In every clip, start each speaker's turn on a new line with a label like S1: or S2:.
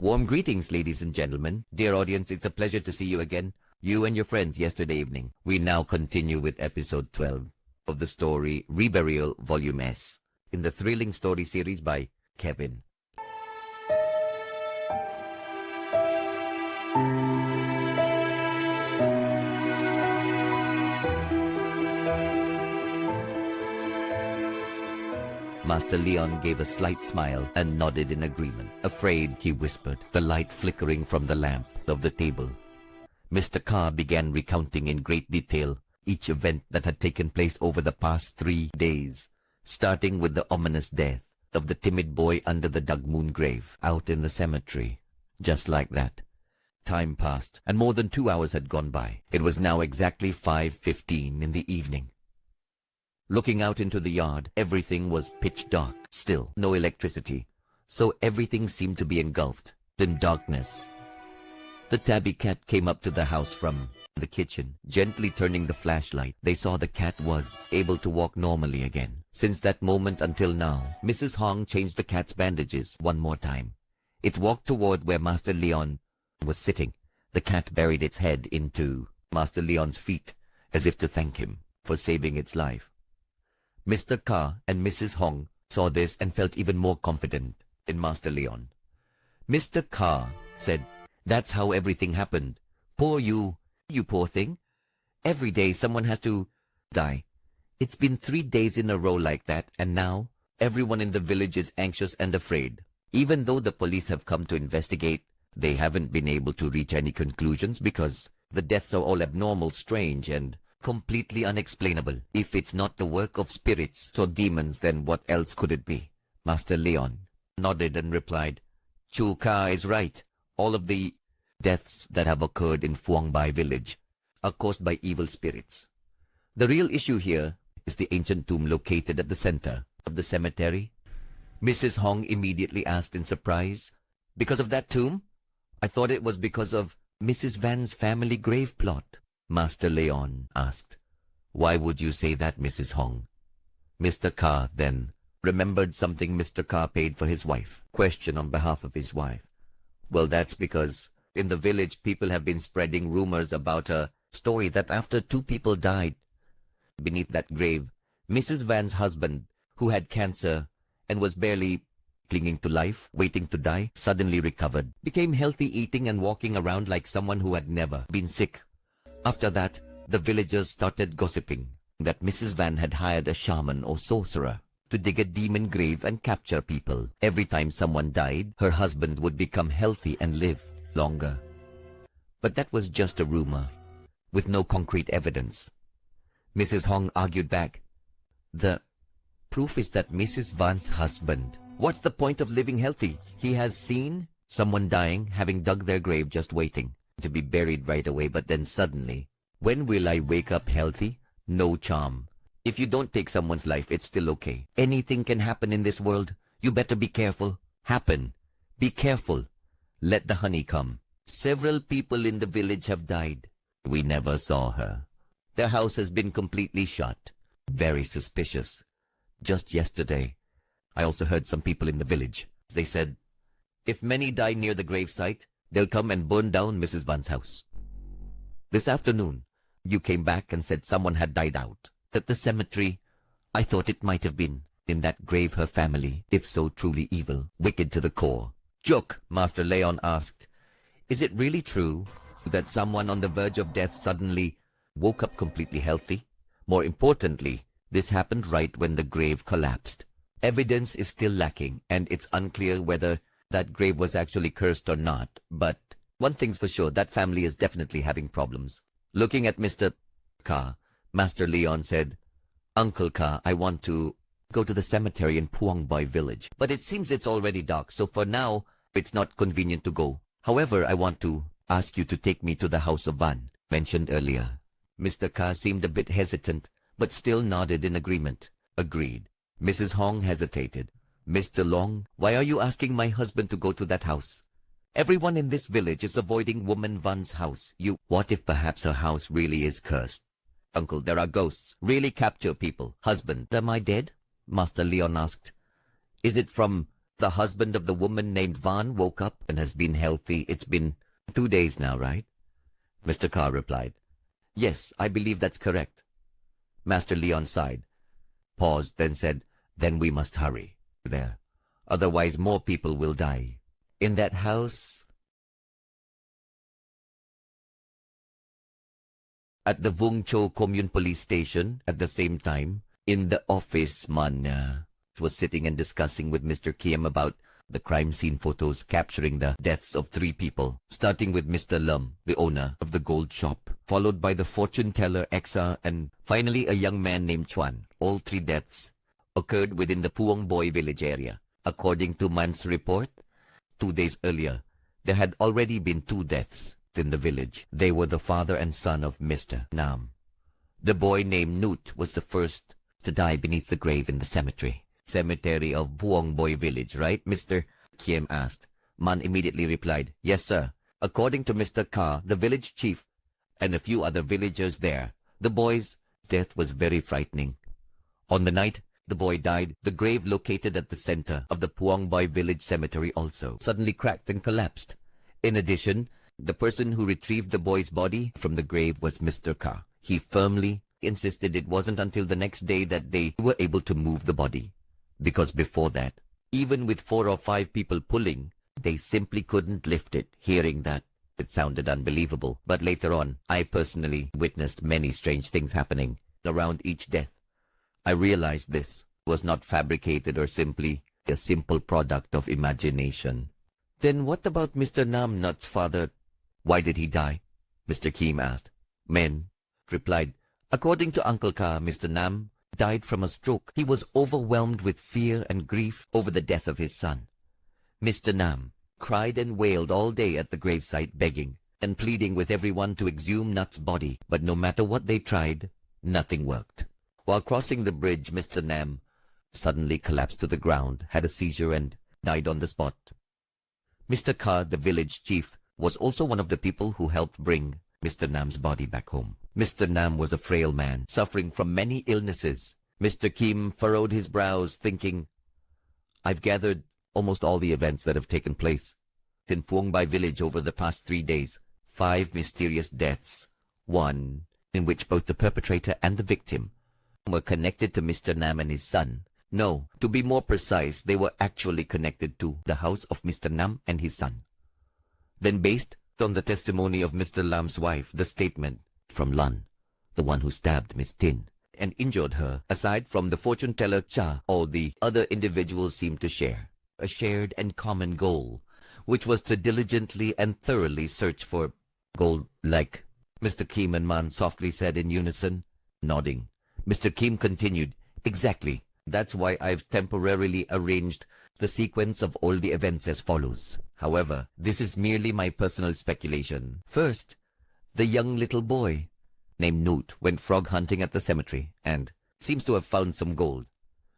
S1: Warm greetings, ladies and gentlemen. Dear audience, it's a pleasure to see you again. You and your friends yesterday evening. We now continue with episode 12 of the story REBURIAL Volume S in the thrilling story series by Kevin. Master Leon gave a slight smile and nodded in agreement. Afraid, he whispered, the light flickering from the lamp of the table. Mr. Carr began recounting in great detail each event that had taken place over the past 3 days, starting with the ominous death of the timid boy under the dug moon grave out in the cemetery. Just like that. Time passed, and more than 2 hours had gone by. It was now exactly 5:15 in the evening. Looking out into the yard, everything was pitch dark, still no electricity, so everything seemed to be engulfed in darkness. The tabby cat came up to the house from the kitchen, gently turning the flashlight. They saw the cat was able to walk normally again. Since that moment until now, Mrs. Hong changed the cat's bandages one more time. It walked toward where Master Leon was sitting. The cat buried its head into Master Leon's feet, as if to thank him for saving its life. Mr. Carr and Mrs. Hong saw this and felt even more confident in Master Leon. Mr. Carr said, "That's how everything happened. Poor you poor thing. Every day someone has to die. It's been 3 days in a row like that, and now everyone in the village is anxious and afraid. Even though the police have come to investigate, they haven't been able to reach any conclusions because the deaths are all abnormal, strange, and completely unexplainable. If it's not the work of spirits or demons, then what else could it be?" Master Leon nodded and replied, "Chu Ka is right. All of the deaths that have occurred in Phuong Bai village are caused by evil spirits. The real issue here is the ancient tomb located at the center of the cemetery." Mrs. Hong immediately asked in surprise, "Because of that tomb? I thought it was because of Mrs. Van's family grave plot." Master Leon asked, "Why would you say that, Mrs. Hong?" Mr. Carr then remembered something Mr. Carr paid for his wife. Question on behalf of his wife. "Well, that's because in the village people have been spreading rumors about a story that after 2 people died beneath that grave, Mrs. Van's husband, who had cancer and was barely clinging to life, waiting to die, suddenly recovered, became healthy, eating and walking around like someone who had never been sick. After that, the villagers started gossiping that Mrs. Van had hired a shaman or sorcerer to dig a demon grave and capture people. Every time someone died, her husband would become healthy and live longer. But that was just a rumor, with no concrete evidence. Mrs. Hong argued back, "The proof is that Mrs. Van's husband. What's the point of living healthy? He has seen someone dying, having dug their grave, just waiting to be buried right away, but then suddenly, when will I wake up healthy? No charm. If you don't take someone's life, it's still okay. Anything can happen in this world. You better be careful. Happen. Be careful. Let the honey come. Several people in the village have died. We never saw her. Their house has been completely shut. Very suspicious. Just yesterday, I also heard some people in the village. They said, if many die near the gravesite, they'll come and burn down Mrs. Van's house. This afternoon, you came back and said someone had died out at the cemetery. I thought it might have been in that grave her family, if so truly evil, wicked to the core." "Joke," Master Leon asked, "is it really true that someone on the verge of death suddenly woke up completely healthy? More importantly, this happened right when the grave collapsed. Evidence is still lacking, and it's unclear whether that grave was actually cursed or not, but one thing's for sure, that family is definitely having problems." Looking at Mr. Carr, Master Leon said, "Uncle Carr, I want to go to the cemetery in Phuong Bai village, but it seems it's already dark, so for now, it's not convenient to go. However, I want to ask you to take me to the house of Van, mentioned earlier." Mr. Carr seemed a bit hesitant, but still nodded in agreement. "Agreed." Mrs. Hong hesitated. "Mr. Long, why are you asking my husband to go to that house? Everyone in this village is avoiding woman Van's house. What if perhaps her house really is cursed? Uncle, there are ghosts, really capture people. Husband, am I dead?" Master Leon asked. "Is it from The husband of the woman named Van woke up and has been healthy. It's been 2 days now, right? Mr. Carr replied. Yes, I believe that's correct. Master Leon sighed, paused, then said, Then we must hurry there. Otherwise more people will die. In that house... At the Vung Cho Commune Police Station, at the same time, in the office, man was sitting and discussing with Mr. Kim about the crime scene photos capturing the deaths of 3 people, starting with Mr. Lum, the owner of the gold shop, followed by the fortune teller Exa, and finally a young man named Chuan. All 3 deaths occurred within the Phuong Bai village area. According to Man's report, 2 days earlier, there had already been 2 deaths in the village. They were the father and son of Mr. Nam. The boy named Nut was the first to die beneath the grave in the cemetery. Cemetery of Phuong Bai village, right? Mr. Kim asked. Man immediately replied, Yes, sir. According to Mr. Ka, the village chief, and a few other villagers there, the boy's death was very frightening. On the night the boy died, the grave located at the center of the Phuong Bai village cemetery also suddenly cracked and collapsed. In addition, the person who retrieved the boy's body from the grave was Mr. Ka. He firmly insisted it wasn't until the next day that they were able to move the body. Because before that, even with 4 or 5 people pulling, they simply couldn't lift it. Hearing that, it sounded unbelievable. But later on, I personally witnessed many strange things happening around each death. I realized this was not fabricated or simply a simple product of imagination. Then what about Mr. Nam Nut's father? Why did he die? Mr. Kim asked. Men replied, According to Uncle Ka, Mr. Nam died from a stroke. He was overwhelmed with fear and grief over the death of his son. Mr. Nam cried and wailed all day at the gravesite, begging and pleading with everyone to exhume Nut's body, but no matter what they tried, nothing worked. While crossing the bridge, Mr. Nam suddenly collapsed to the ground, had a seizure, and died on the spot. Mr. Ka, the village chief, was also one of the people who helped bring Mr. Nam's body back home. Mr. Nam was a frail man, suffering from many illnesses. Mr. Kim furrowed his brows, thinking, I've gathered almost all the events that have taken place in Phuong Bai village over the past 3 days. 5 mysterious deaths, one in which both the perpetrator and the victim were connected to Mr. Nam and his son. No, to be more precise, they were actually connected to the house of Mr. Nam and his son. Then, based on the testimony of Mr. Lam's wife, the statement from Lan, the one who stabbed Miss Tin and injured her, aside from the fortune teller Cha, all the other individuals seemed to share a shared and common goal, which was to diligently and thoroughly search for gold. Like Mr. Kim and Man softly said in unison, nodding. Mr. Kim continued, Exactly. That's why I've temporarily arranged the sequence of all the events as follows. However, this is merely my personal speculation. First, the young little boy named Newt went frog hunting at the cemetery and seems to have found some gold.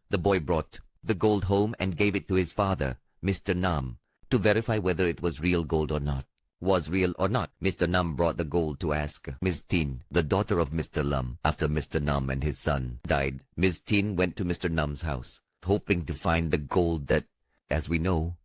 S1: The boy brought the gold home and gave it to his father, Mr. Nam, to verify whether it was real gold or not. Was real or not, Mr. Nam brought the gold to ask Ms. Tin, the daughter of Mr. Lam. After Mr. Nam and his son died, Ms. Tin went to Mr. Nam's house, hoping to find the gold that, as we know,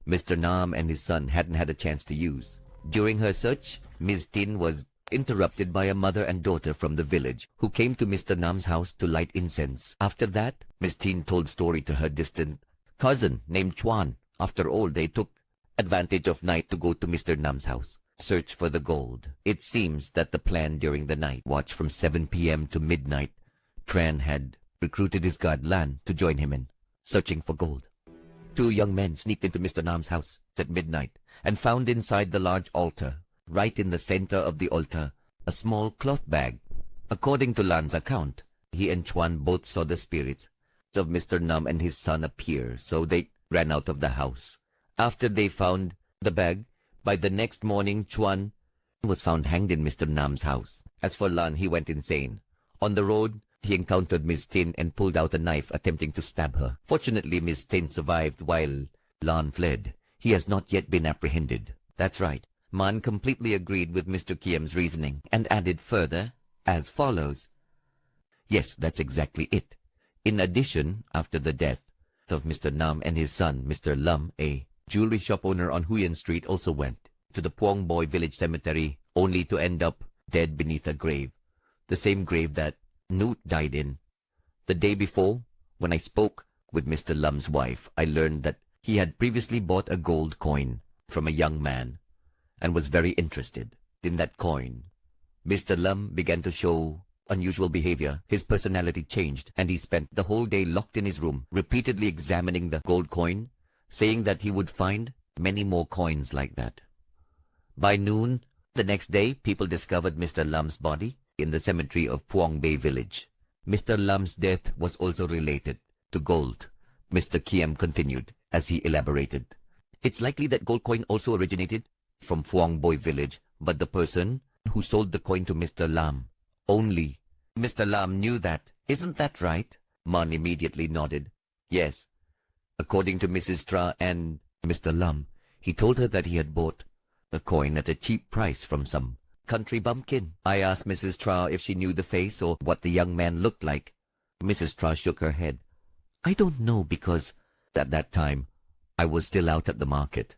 S1: Mr. Nam and his son hadn't had a chance to use. During her search, Ms. Tin was interrupted by a mother and daughter from the village who came to Mr. Nam's house to light incense. After that, Ms. Tin told story to her distant cousin named Chuan. After all, they took advantage of night to go to Mr. Nam's house, search for the gold. It seems that the plan during the night watch from 7 p.m. to midnight, Tran had recruited his guard Lan to join him in searching for gold. 2 young men sneaked into Mr. Nam's house at midnight and found inside the large altar, right in the center of the altar, a small cloth bag. According to Lan's account, he and Chuan both saw the spirits of Mr. Nam and his son appear, so they ran out of the house. After they found the bag, by the next morning, Chuan was found hanged in Mr. Nam's house. As for Lan, he went insane. On the road, he encountered Miss Tin and pulled out a knife, attempting to stab her. Fortunately, Miss Tin survived while Lan fled. He has not yet been apprehended. That's right. Man completely agreed with Mr. Kiem's reasoning and added further as follows. Yes, that's exactly it. In addition, after the death, death of Mr. Nam and his son, Mr. Lam, a jewelry shop owner on Huyen Street, also went to the Phuong Bai village cemetery only to end up dead beneath a grave, the same grave that Nut died in. The day before, when I spoke with Mr. Lam's wife, I learned that he had previously bought a gold coin from a young man and was very interested in that coin. Mr. Lam began to show unusual behavior. His personality changed, and he spent the whole day locked in his room, repeatedly examining the gold coin, saying that he would find many more coins like that. By noon the next day, people discovered Mr. Lam's body in the cemetery of Phuong Bai village. Mr. Lam's death was also related to gold, Mr. Kiem continued as he elaborated. It's likely that gold coin also originated from Phuong Bai village, but the person who sold the coin to Mr. Lam, only Mr. Lam knew that. Isn't that right? Man immediately nodded. Yes. According to Mrs. Tra and Mr. Lam, he told her that he had bought the coin at a cheap price from some country bumpkin. I asked Mrs. Tra if she knew the face or what the young man looked like. Mrs. Tra shook her head. I don't know, because at that time I was still out at the market.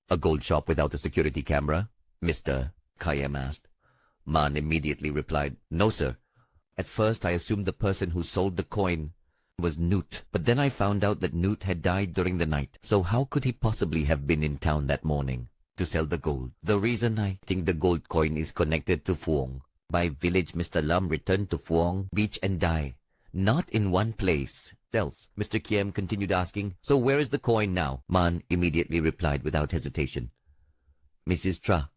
S1: A gold shop without a security camera? Mr. Kayem asked. Man immediately replied, No, sir. At first I assumed the person who sold the coin was Nut, but then I found out that Nut had died during the night. So how could he possibly have been in town that morning to sell the gold? The reason I think the gold coin is connected to Phuong Bai village, Mr. Lam returned to Phuong beach and died, not in one place else. Mr. Kiem continued asking, So where is the coin now? Man immediately replied without hesitation. Mrs. Tra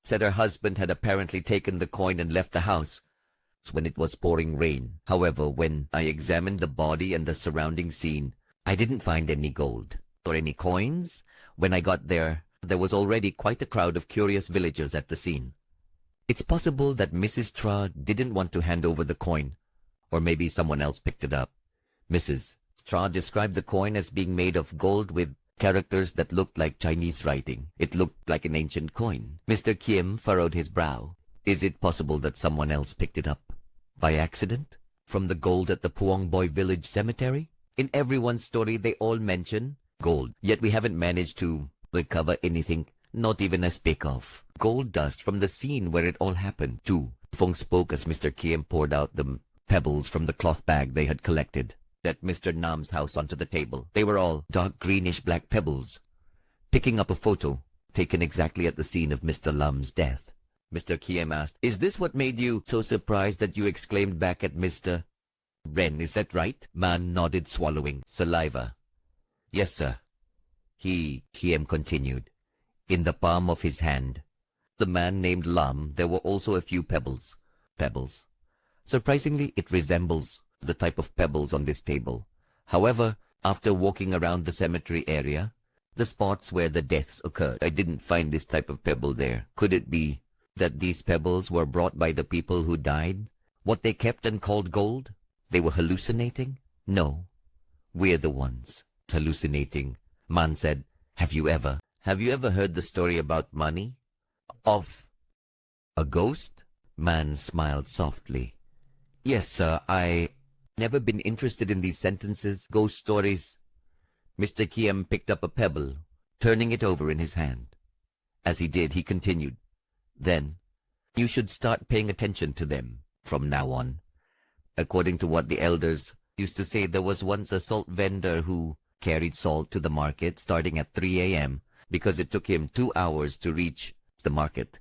S1: said her husband had apparently taken the coin and left the house when it was pouring rain. However, when I examined the body and the surrounding scene, I didn't find any gold or any coins. When I got there, there was already quite a crowd of curious villagers at the scene. It's possible that Mrs. Tra didn't want to hand over the coin, or maybe someone else picked it up. Mrs. Tra described the coin as being made of gold with characters that looked like Chinese writing. It looked like an ancient coin. Mr. Kim furrowed his brow. Is it possible that someone else picked it up by accident from the gold at the Phuong Bai village cemetery? In everyone's story, they all mention gold, yet we haven't managed to recover anything, not even a speck of gold dust from the scene where it all happened. Too. Phuong spoke as Mr. Kim poured out the pebbles from the cloth bag they had collected at Mr. Nam's house onto the table. They were all dark greenish black pebbles. Picking up a photo taken exactly at the scene of Mr. Lam's death, Mr. Kiem asked, Is this what made you so surprised that you exclaimed back at Mr. Ren? Is that right? Man nodded, swallowing saliva. Yes, sir. Kiem continued. In the palm of his hand, the man named Lam, there were also a few pebbles. Pebbles. Surprisingly, it resembles the type of pebbles on this table. However, after walking around the cemetery area, the spots where the deaths occurred, I didn't find this type of pebble there. Could it be that these pebbles were brought by the people who died? What they kept and called gold? They were hallucinating? No, we're the ones hallucinating. Man said, Have you ever heard the story about money? Of a ghost? Man smiled softly. Yes, sir, I never been interested in these sentences, ghost stories. Mr. Kiem picked up a pebble, turning it over in his hand. As he did, he continued, Then, you should start paying attention to them from now on. According to what the elders used to say, there was once a salt vendor who carried salt to the market starting at 3 a.m. because it took him 2 hours to reach the market.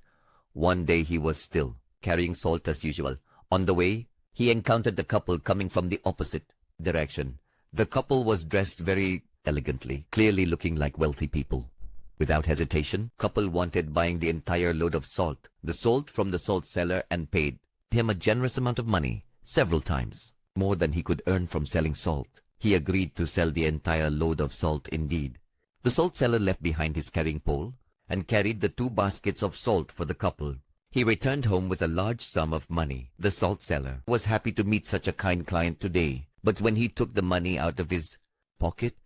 S1: One day he was still carrying salt as usual. On the way, he encountered the couple coming from the opposite direction. The couple was dressed very elegantly, clearly looking like wealthy people. Without hesitation, couple wanted buying the entire load of salt, the salt from the salt seller, and paid him a generous amount of money, several times more than he could earn from selling salt. He agreed to sell the entire load of salt indeed. The salt seller left behind his carrying pole and carried the 2 baskets of salt for the couple. He returned home with a large sum of money. The salt seller was happy to meet such a kind client today, but when he took the money out of his pocket,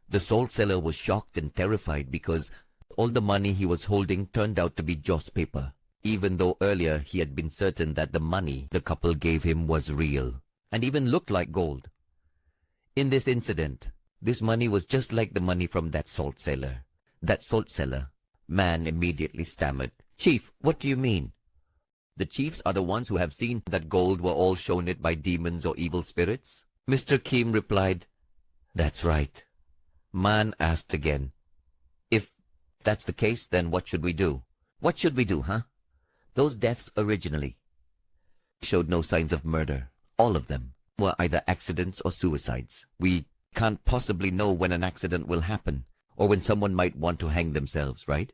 S1: the salt seller was shocked and terrified because all the money he was holding turned out to be joss paper, even though earlier he had been certain that the money the couple gave him was real and even looked like gold. In this incident, This money was just like the money from that salt cellar. That salt cellar? Man immediately stammered. Chief, what do you mean? The chiefs are the ones who have seen that gold were all shown it by demons or evil spirits? Mr. Kim replied, That's right. Man asked again, If that's the case, then what should we do? What should we do, huh? Those deaths originally showed no signs of murder. All of them were either accidents or suicides. We can't possibly know when an accident will happen or when someone might want to hang themselves, right?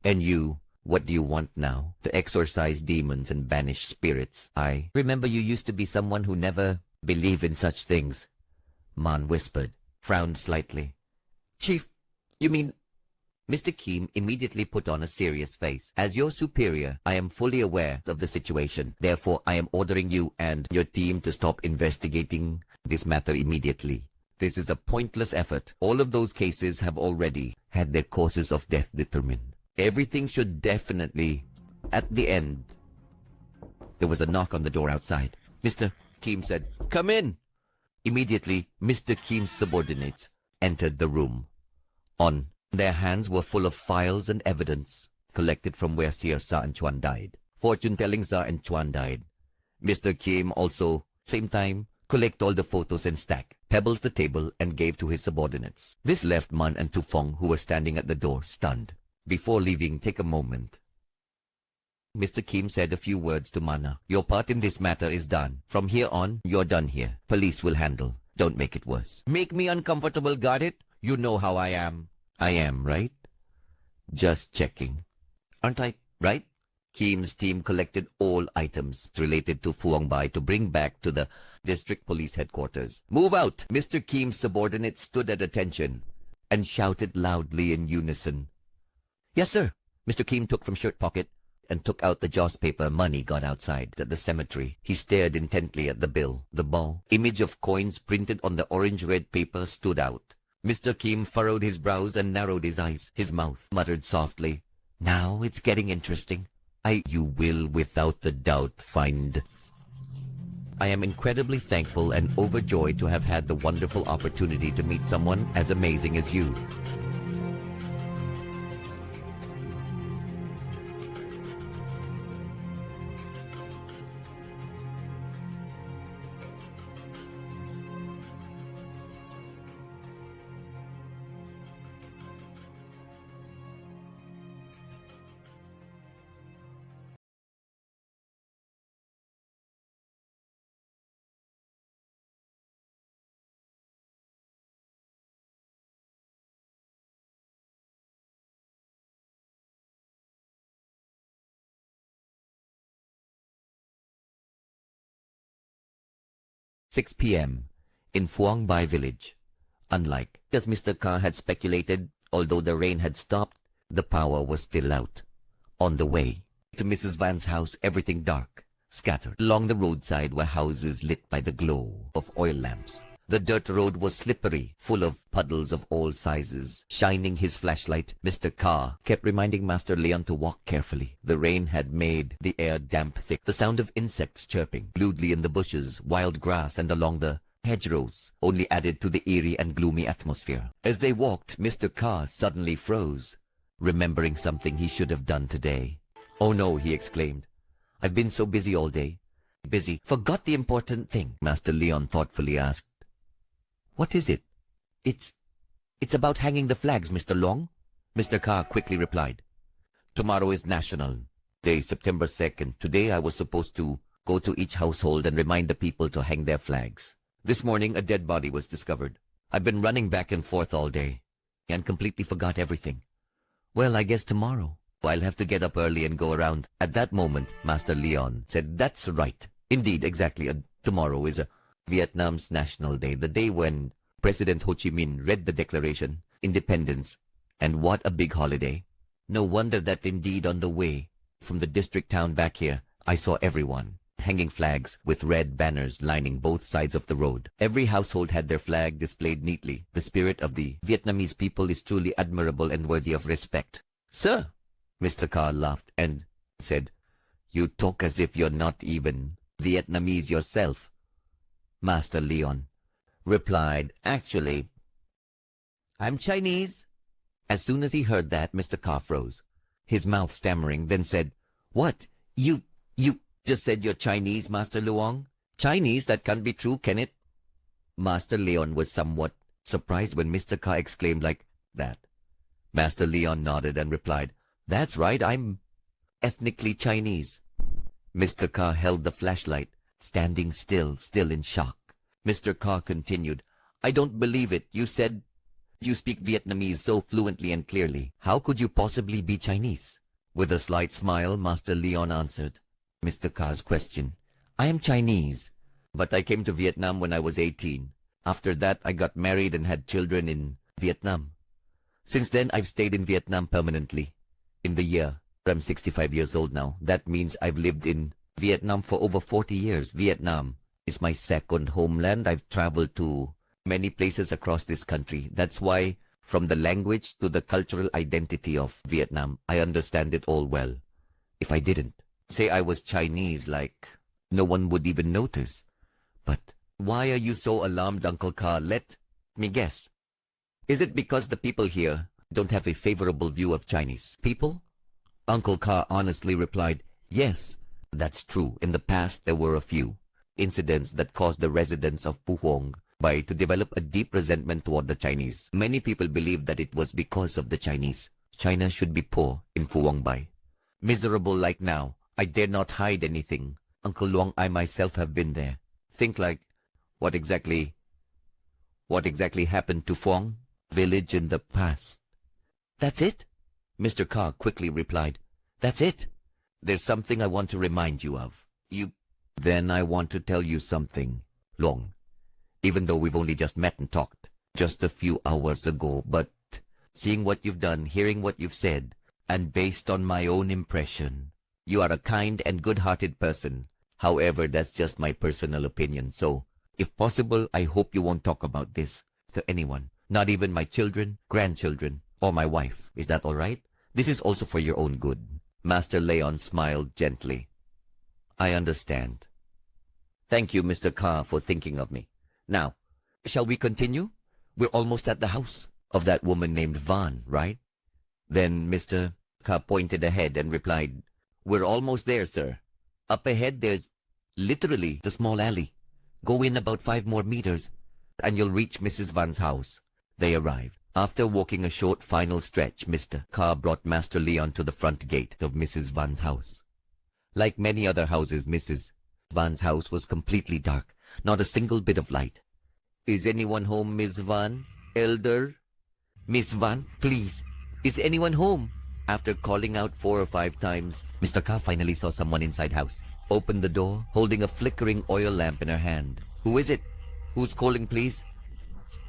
S1: And you, what do you want now? To exorcise demons and banish spirits? I remember you used to be someone who never believed in such things. Man whispered, frowned slightly. Chief, you mean... Mr. Kim immediately put on a serious face. As your superior, I am fully aware of the situation. Therefore, I am ordering you and your team to stop investigating this matter immediately. This is a pointless effort. All of those cases have already had their causes of death determined. Everything should definitely... At the end, there was a knock on the door outside. Mr. Kim said, Come in! Immediately, Mr. Kim's subordinates entered the room. On their hands were full of files and evidence collected from where Seer Sa and Chuan died. Fortune-telling Sa and Chuan died. Mr. Kim also, same time, collect all the photos and stack pebbles the table and gave to his subordinates. This left Man and Tu Phuong, who were standing at the door, stunned. Before leaving, take a moment. Mr. Kim said a few words to Mana. Your part in this matter is done. From here on, you're done here. Police will handle. Don't make it worse. Make me uncomfortable, got it? You know how I am. I am, right? Just checking. Aren't I, right? Kim's team collected all items related to Phuong Bai to bring back to the district police headquarters. Move out! Mr. Kim's subordinates stood at attention and shouted loudly in unison. Yes, sir. Mr. Kim took from shirt pocket and took out the joss paper money got outside at the cemetery. He stared intently at the bill. The ball image of coins printed on the orange-red paper stood out. Mr. Kim furrowed his brows and narrowed his eyes. His mouth muttered softly, Now it's getting interesting. You will without a doubt find. I am incredibly thankful and overjoyed to have had the wonderful opportunity to meet someone as amazing as you. "6 p.m. in Phuong Bai village. Unlike as Mr. Ka had speculated, although the rain had stopped, the power was still out. On the way to Mrs. Van's house, everything dark, scattered. Along the roadside were houses lit by the glow of oil lamps. The dirt road was slippery, full of puddles of all sizes. Shining his flashlight, Mr. Ka kept reminding Master Leon to walk carefully. The rain had made the air damp thick. The sound of insects chirping lewdly in the bushes, wild grass, and along the hedgerows only added to the eerie and gloomy atmosphere. As they walked, Mr. Ka suddenly froze, remembering something he should have done today. "Oh no," he exclaimed. "I've been so busy all day." "Busy? Forgot the important thing?" Master Leon thoughtfully asked. "What is it?" It's about hanging the flags, Mr. Long," Mr. Ka quickly replied. "Tomorrow is National Day, September 2nd. Today I was supposed to go to each household and remind the people to hang their flags. This morning a dead body was discovered. I've been running back and forth all day and completely forgot everything. Well, I guess tomorrow I'll have to get up early and go around." At that moment, Master Leon said, "That's right. Indeed, exactly. Tomorrow is Vietnam's National Day, the day when President Ho Chi Minh read the Declaration, Independence. And what a big holiday. No wonder that indeed on the way from the district town back here, I saw everyone hanging flags with red banners lining both sides of the road. Every household had their flag displayed neatly. The spirit of the Vietnamese people is truly admirable and worthy of respect." "Sir," Mr. Ka laughed and said, "You talk as if you're not even Vietnamese yourself." Master Leon replied, "Actually, I'm Chinese. As soon as he heard that, Mr. Carr froze, his mouth stammering, then said, What? You just said you're Chinese, Master Luong? Chinese? That can't be true, can it? Master Leon was somewhat surprised when Mr. Carr exclaimed like that. Master Leon nodded and replied, That's right, I'm ethnically Chinese. Mr. Carr held the flashlight, standing still in shock. Mr. Carr continued, I don't believe it. You said you speak Vietnamese so fluently and clearly. How could you possibly be Chinese? With a slight smile, Master Leon answered Mr. Carr's question. I am Chinese, but I came to Vietnam when I was 18. After that, I got married and had children in Vietnam. Since then, I've stayed in Vietnam permanently. In the year, I'm 65 years old now. That means I've lived in Vietnam for over 40 years. Vietnam is my second homeland. I've traveled to many places across this country. That's why, from the language to the cultural identity of Vietnam, I understand it all well. If I didn't say I was Chinese, like, no one would even notice. But why are you so alarmed, Uncle Carr? Let me guess. Is it because the people here don't have a favorable view of Chinese people? Uncle Carr honestly replied, Yes, that's true. In the past, there were a few incidents that caused the residents of Phuong Bai to develop a deep resentment toward the Chinese. Many people believed that it was because of the Chinese. China should be poor in Phuong Bai. Miserable like now. I dare not hide anything. Uncle Luong, I myself have been there. Think like, what exactly happened to Phuong village in the past? That's it? Mr. Carr quickly replied, That's it. There's something I want to remind you of. Then I want to tell you something, Luong. Even though we've only just met and talked just a few hours ago, but seeing what you've done, hearing what you've said, and based on my own impression, you are a kind and good-hearted person. However, that's just my personal opinion. So, if possible, I hope you won't talk about this to anyone. Not even my children, grandchildren, or my wife. Is that all right? This is also for your own good. Master Leon smiled gently. I understand. Thank you, Mr. Carr, for thinking of me. Now, shall we continue? We're almost at the house of that woman named Van, right? Then Mr. Carr pointed ahead and replied, We're almost there, sir. Up ahead, there's literally the small alley. Go in about 5 more meters, and you'll reach Mrs. Van's house. They arrived. After walking a short final stretch, Mr. Carr brought Master Leon to the front gate of Mrs. Van's house. Like many other houses, Mrs. Van's house was completely dark, not a single bit of light. Is anyone home, Miss Van? Elder? Miss Van, please, is anyone home? After calling out 4 or 5 times, Mr. Carr finally saw someone inside house. Opened the door, holding a flickering oil lamp in her hand. Who is it? Who's calling, please?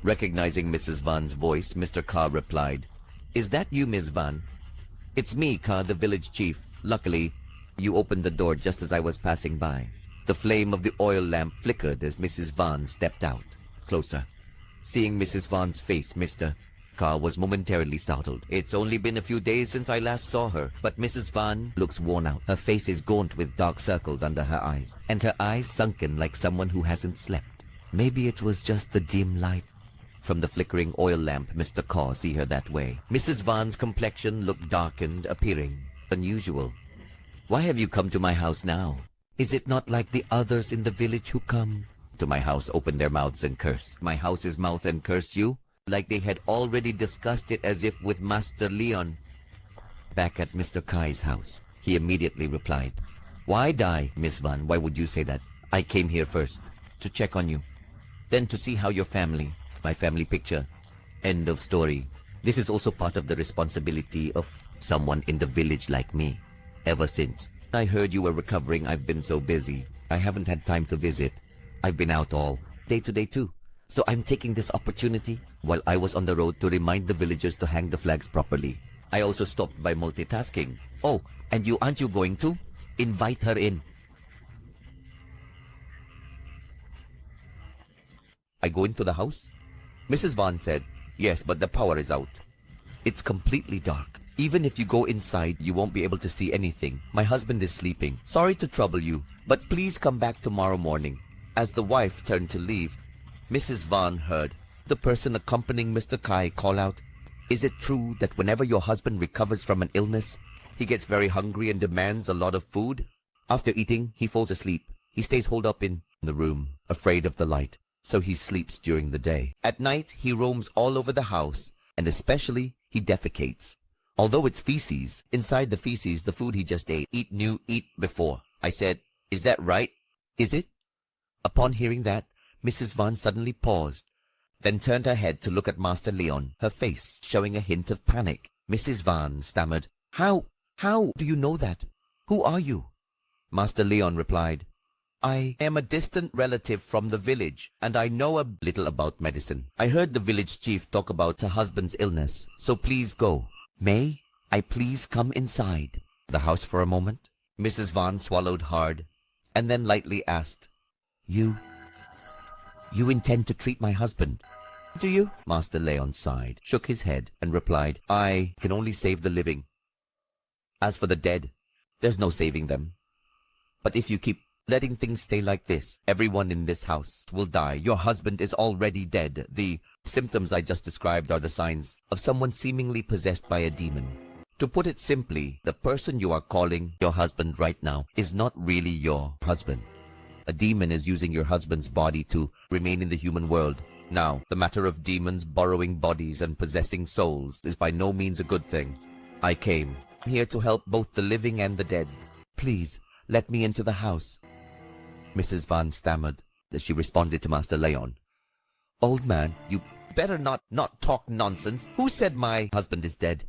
S1: Recognizing Mrs. Van's voice, Mr. Carr replied, Is that you, Miss Van? It's me, Carr, the village chief. Luckily, you opened the door just as I was passing by. The flame of the oil lamp flickered as Mrs. Van stepped out, closer. Seeing Mrs. Van's face, Mr. Carr was momentarily startled. It's only been a few days since I last saw her, but Mrs. Van looks worn out. Her face is gaunt with dark circles under her eyes, and her eyes sunken like someone who hasn't slept. Maybe it was just the dim light from the flickering oil lamp Mr. Carr see her that way. Mrs. Van's complexion looked darkened, appearing unusual. Why have you come to my house now? Is it not like the others in the village who come to my house, open their mouths and curse? My house's mouth and curse you? Like they had already discussed it, as if with Master Leon. Back at Mr. Kai's house, he immediately replied, Why die, Miss Van? Why would you say that? I came here first to check on you, then to see how your family, my family picture. End of story. This is also part of the responsibility of someone in the village like me. Ever since I heard you were recovering, I've been so busy. I haven't had time to visit. I've been out all day today too. So I'm taking this opportunity while I was on the road to remind the villagers to hang the flags properly. I also stopped by multitasking. Oh, and aren't you going to invite her in? I go into the house? Mrs. Van said, Yes, but the power is out. It's completely dark. Even if you go inside, you won't be able to see anything. My husband is sleeping. Sorry to trouble you, but please come back tomorrow morning. As the wife turned to leave, Mrs. Van heard the person accompanying Mr. Kai call out, "Is it true that whenever your husband recovers from an illness, he gets very hungry and demands a lot of food? After eating, he falls asleep. He stays holed up in the room, afraid of the light, so he sleeps during the day. At night, he roams all over the house, and especially he defecates. Although it's feces, inside the feces, the food he just ate, eat new, eat before." I said, "Is that right? Is it?" Upon hearing that, Mrs. Van suddenly paused, then turned her head to look at Master Leon, her face showing a hint of panic. Mrs. Van stammered, How do you know that? Who are you?" Master Leon replied, "I am a distant relative from the village, and I know a little about medicine. I heard the village chief talk about her husband's illness, so please go. May I please come inside the house for a moment?" Mrs. Van swallowed hard, and then lightly asked, You intend to treat my husband, do you?" Master Leon sighed, shook his head, and replied, "I can only save the living. As for the dead, there's no saving them. But if you keep letting things stay like this, everyone in this house will die. Your husband is already dead. The symptoms I just described are the signs of someone seemingly possessed by a demon. To put it simply, the person you are calling your husband right now is not really your husband. A demon is using your husband's body to remain in the human world. Now, the matter of demons borrowing bodies and possessing souls is by no means a good thing. I came here to help both the living and the dead. Please, let me into the house." Mrs. Van stammered as she responded to Master Leon. "Old man, you better not talk nonsense. Who said my husband is dead?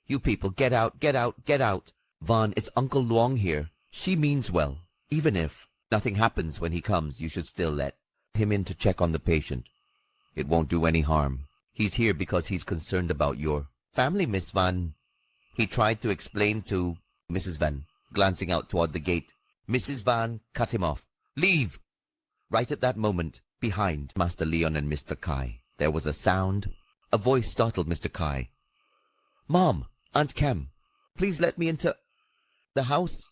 S1: You people, get out, get out, get out. Van, it's Uncle Luong here. She means well. Even if nothing happens when he comes, you should still let him in to check on the patient. It won't do any harm. He's here because he's concerned about your family, Miss Van." He tried to explain to Mrs. Van, glancing out toward the gate. Mrs. Van cut him off. "Leave!" Right at that moment, behind Master Leon and Mr. Kai, there was a sound. A voice startled Mr. Kai. "Mom, Aunt Cam, please let me into the house."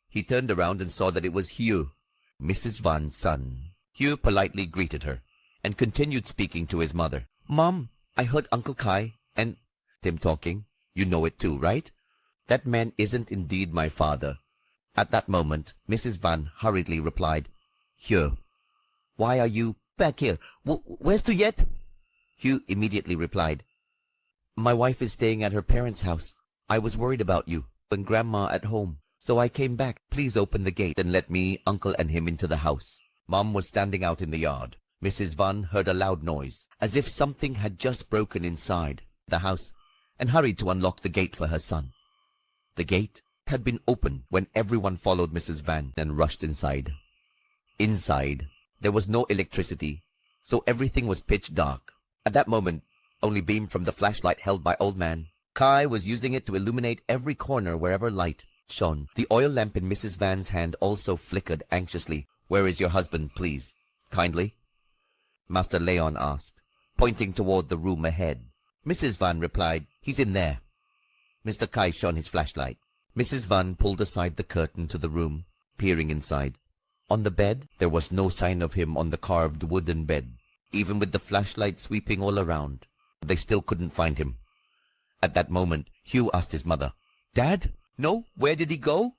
S1: He turned around and saw that it was Hugh, Mrs. Van's son. Hugh politely greeted her and continued speaking to his mother. "Mom, I heard Uncle Kai and Tim talking. You know it too, right? That man isn't indeed my father." At that moment, Mrs. Van hurriedly replied, "Hugh, why are you back here? Where's Tu Yet?" Hugh immediately replied, "My wife is staying at her parents' house. I was worried about you and Grandma at home, so I came back. Please open the gate and let me, Uncle, and him into the house." Mom was standing out in the yard. Mrs. Van heard a loud noise, as if something had just broken inside the house, and hurried to unlock the gate for her son. The gate had been opened when everyone followed Mrs. Van and rushed inside. Inside, there was no electricity, so everything was pitch dark. At that moment, only beam from the flashlight held by Old Man Kai was using it to illuminate every corner wherever light shone. The oil lamp in Mrs. Van's hand also flickered anxiously. "Where is your husband, please? Kindly?" Master Leon asked, pointing toward the room ahead. Mrs. Van replied, "He's in there." Mr. Kai shone his flashlight. Mrs. Van pulled aside the curtain to the room, peering inside. On the bed, there was no sign of him on the carved wooden bed. Even with the flashlight sweeping all around, they still couldn't find him. At that moment, Hugh asked his mother, "Dad? No? Where did he go?"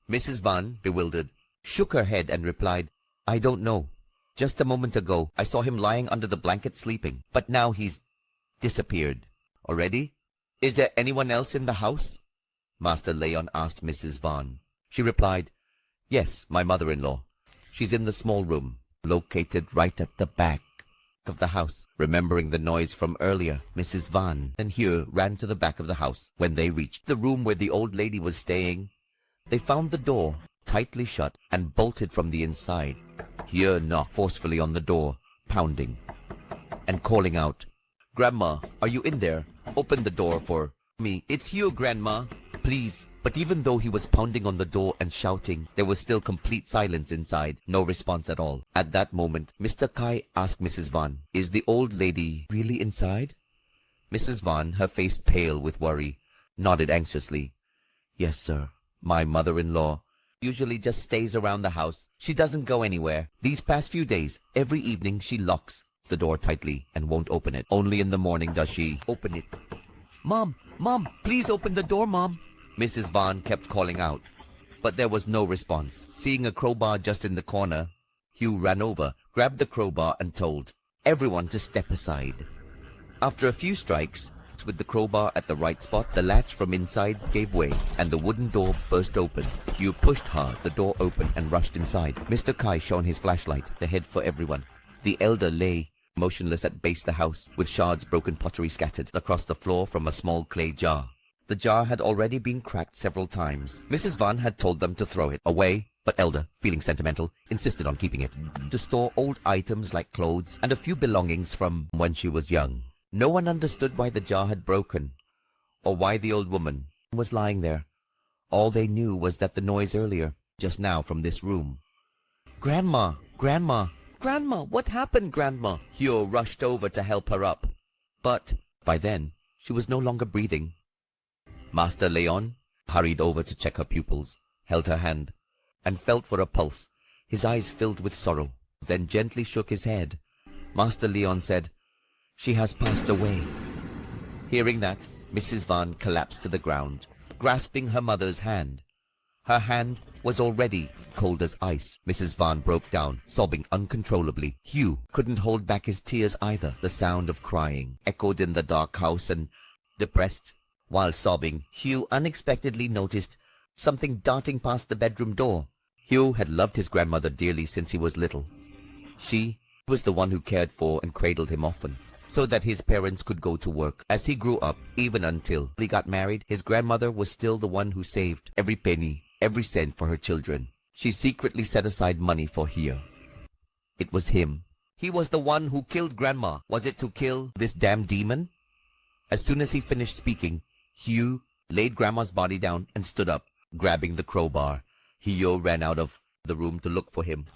S1: Mrs. Van, bewildered, shook her head and replied, "I don't know. Just a moment ago, I saw him lying under the blanket sleeping, but now he's disappeared. Already? Is there anyone else in the house?" Master Leon asked Mrs. Van. She replied, "Yes, my mother-in-law. She's in the small room, located right at the back of the house." Remembering the noise from earlier, Mrs. Van and Hugh ran to the back of the house. When they reached the room where the old lady was staying, they found the door tightly shut and bolted from the inside. Hugh knocked forcefully on the door, pounding and calling out, "Grandma, are you in there? Open the door for me. It's Hugh, Grandma. Please." But even though he was pounding on the door and shouting, there was still complete silence inside, no response at all. At that moment, Mr. Kai asked Mrs. Van, "Is the old lady really inside?" Mrs. Van, her face pale with worry, nodded anxiously. "Yes, sir. My mother-in-law usually just stays around the house. She doesn't go anywhere. These past few days, every evening she locks the door tightly and won't open it. Only in the morning does she open it. "Mom, Mom, please open the door, Mom." Mrs. Vaughn kept calling out, but there was no response. Seeing a crowbar just in the corner, Hugh ran over, grabbed the crowbar and told everyone to step aside. After a few strikes with the crowbar at the right spot, the latch from inside gave way and the wooden door burst open. Hugh pushed hard, the door opened and rushed inside. Mr. Kai shone his flashlight, the head for everyone. The elder lay motionless at base the house, with shards broken pottery scattered across the floor from a small clay jar. The jar had already been cracked several times. Mrs. Vaughn had told them to throw it away, but Elder, feeling sentimental, insisted on keeping it, to store old items like clothes and a few belongings from when she was young. No one understood why the jar had broken, or why the old woman was lying there. All they knew was that the noise earlier, just now from this room. "Grandma! Grandma! Grandma! What happened, Grandma?" Hugh rushed over to help her up. But by then, she was no longer breathing. Master Leon hurried over to check her pupils, held her hand, and felt for a pulse. His eyes filled with sorrow, then gently shook his head. Master Leon said, "She has passed away." Hearing that, Mrs. Vaughn collapsed to the ground, grasping her mother's hand. Her hand was already cold as ice. Mrs. Vaughn broke down, sobbing uncontrollably. Hugh couldn't hold back his tears either. The sound of crying echoed in the dark house, and, depressed, while sobbing, Hugh unexpectedly noticed something darting past the bedroom door. Hugh had loved his grandmother dearly since he was little. She was the one who cared for and cradled him often, so that his parents could go to work. As he grew up, even until he got married, his grandmother was still the one who saved every penny, every cent for her children. She secretly set aside money for Hugh. It was him. He was the one who killed Grandma. Was it to kill this damn demon? As soon as he finished speaking, Hugh laid Grandma's body down and stood up, grabbing the crowbar. Hugh ran out of the room to look for him.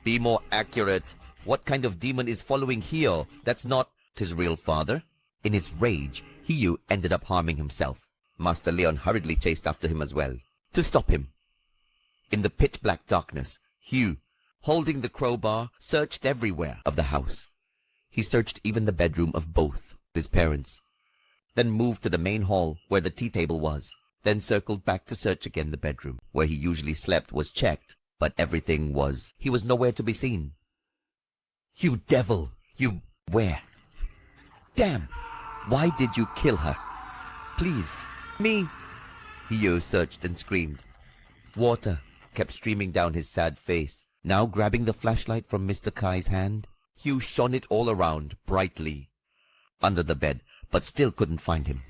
S1: "Be more accurate. What kind of demon is following Hugh? That's not his real father." In his rage, Hugh ended up harming himself. Master Leon hurriedly chased after him as well, to stop him. In the pitch-black darkness, Hugh, holding the crowbar, searched everywhere of the house. He searched even the bedroom of both his parents, then moved to the main hall where the tea table was, then circled back to search again. The bedroom where he usually slept was checked, but everything was. He was nowhere to be seen. "You devil! You... where? Damn! Why did you kill her? Please, me!" Hugh searched and screamed. Water kept streaming down his sad face. Now grabbing the flashlight from Mr. Kai's hand, Hugh shone it all around, brightly, under the bed, but still couldn't find him.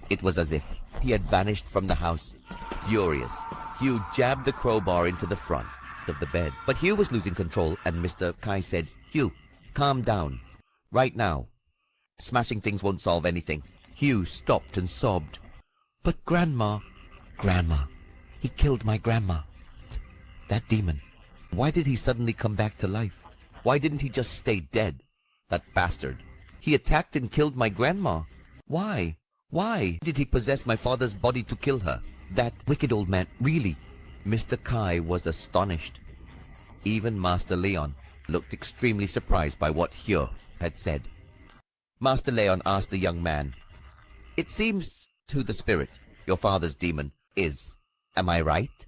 S1: It was as if he had vanished from the house. Furious, Hugh jabbed the crowbar into the front of the bed. But Hugh was losing control, and Mr. Kai said, "Hugh, calm down. Right now. Smashing things won't solve anything." Hugh stopped and sobbed. "But Grandma, Grandma, he killed my Grandma. That demon. Why did he suddenly come back to life? Why didn't he just stay dead? That bastard. He attacked and killed my Grandma. Why? Why did he possess my father's body to kill her? That wicked old man, really?" Mr. Kai was astonished. Even Master Leon looked extremely surprised by what Hugh had said. Master Leon asked the young man, "It seems to the spirit your father's demon is. Am I right?"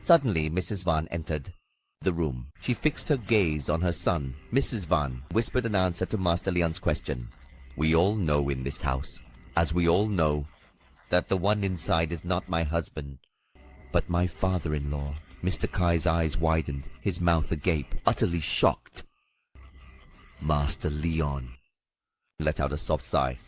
S1: Suddenly, Mrs. Vaughn entered the room. She fixed her gaze on her son. Mrs. Vaughn whispered an answer to Master Leon's question. "We all know in this house, as we all know, that the one inside is not my husband, but my father-in-law." Mr. Kai's eyes widened, his mouth agape, utterly shocked. Master Leon let out a soft sigh.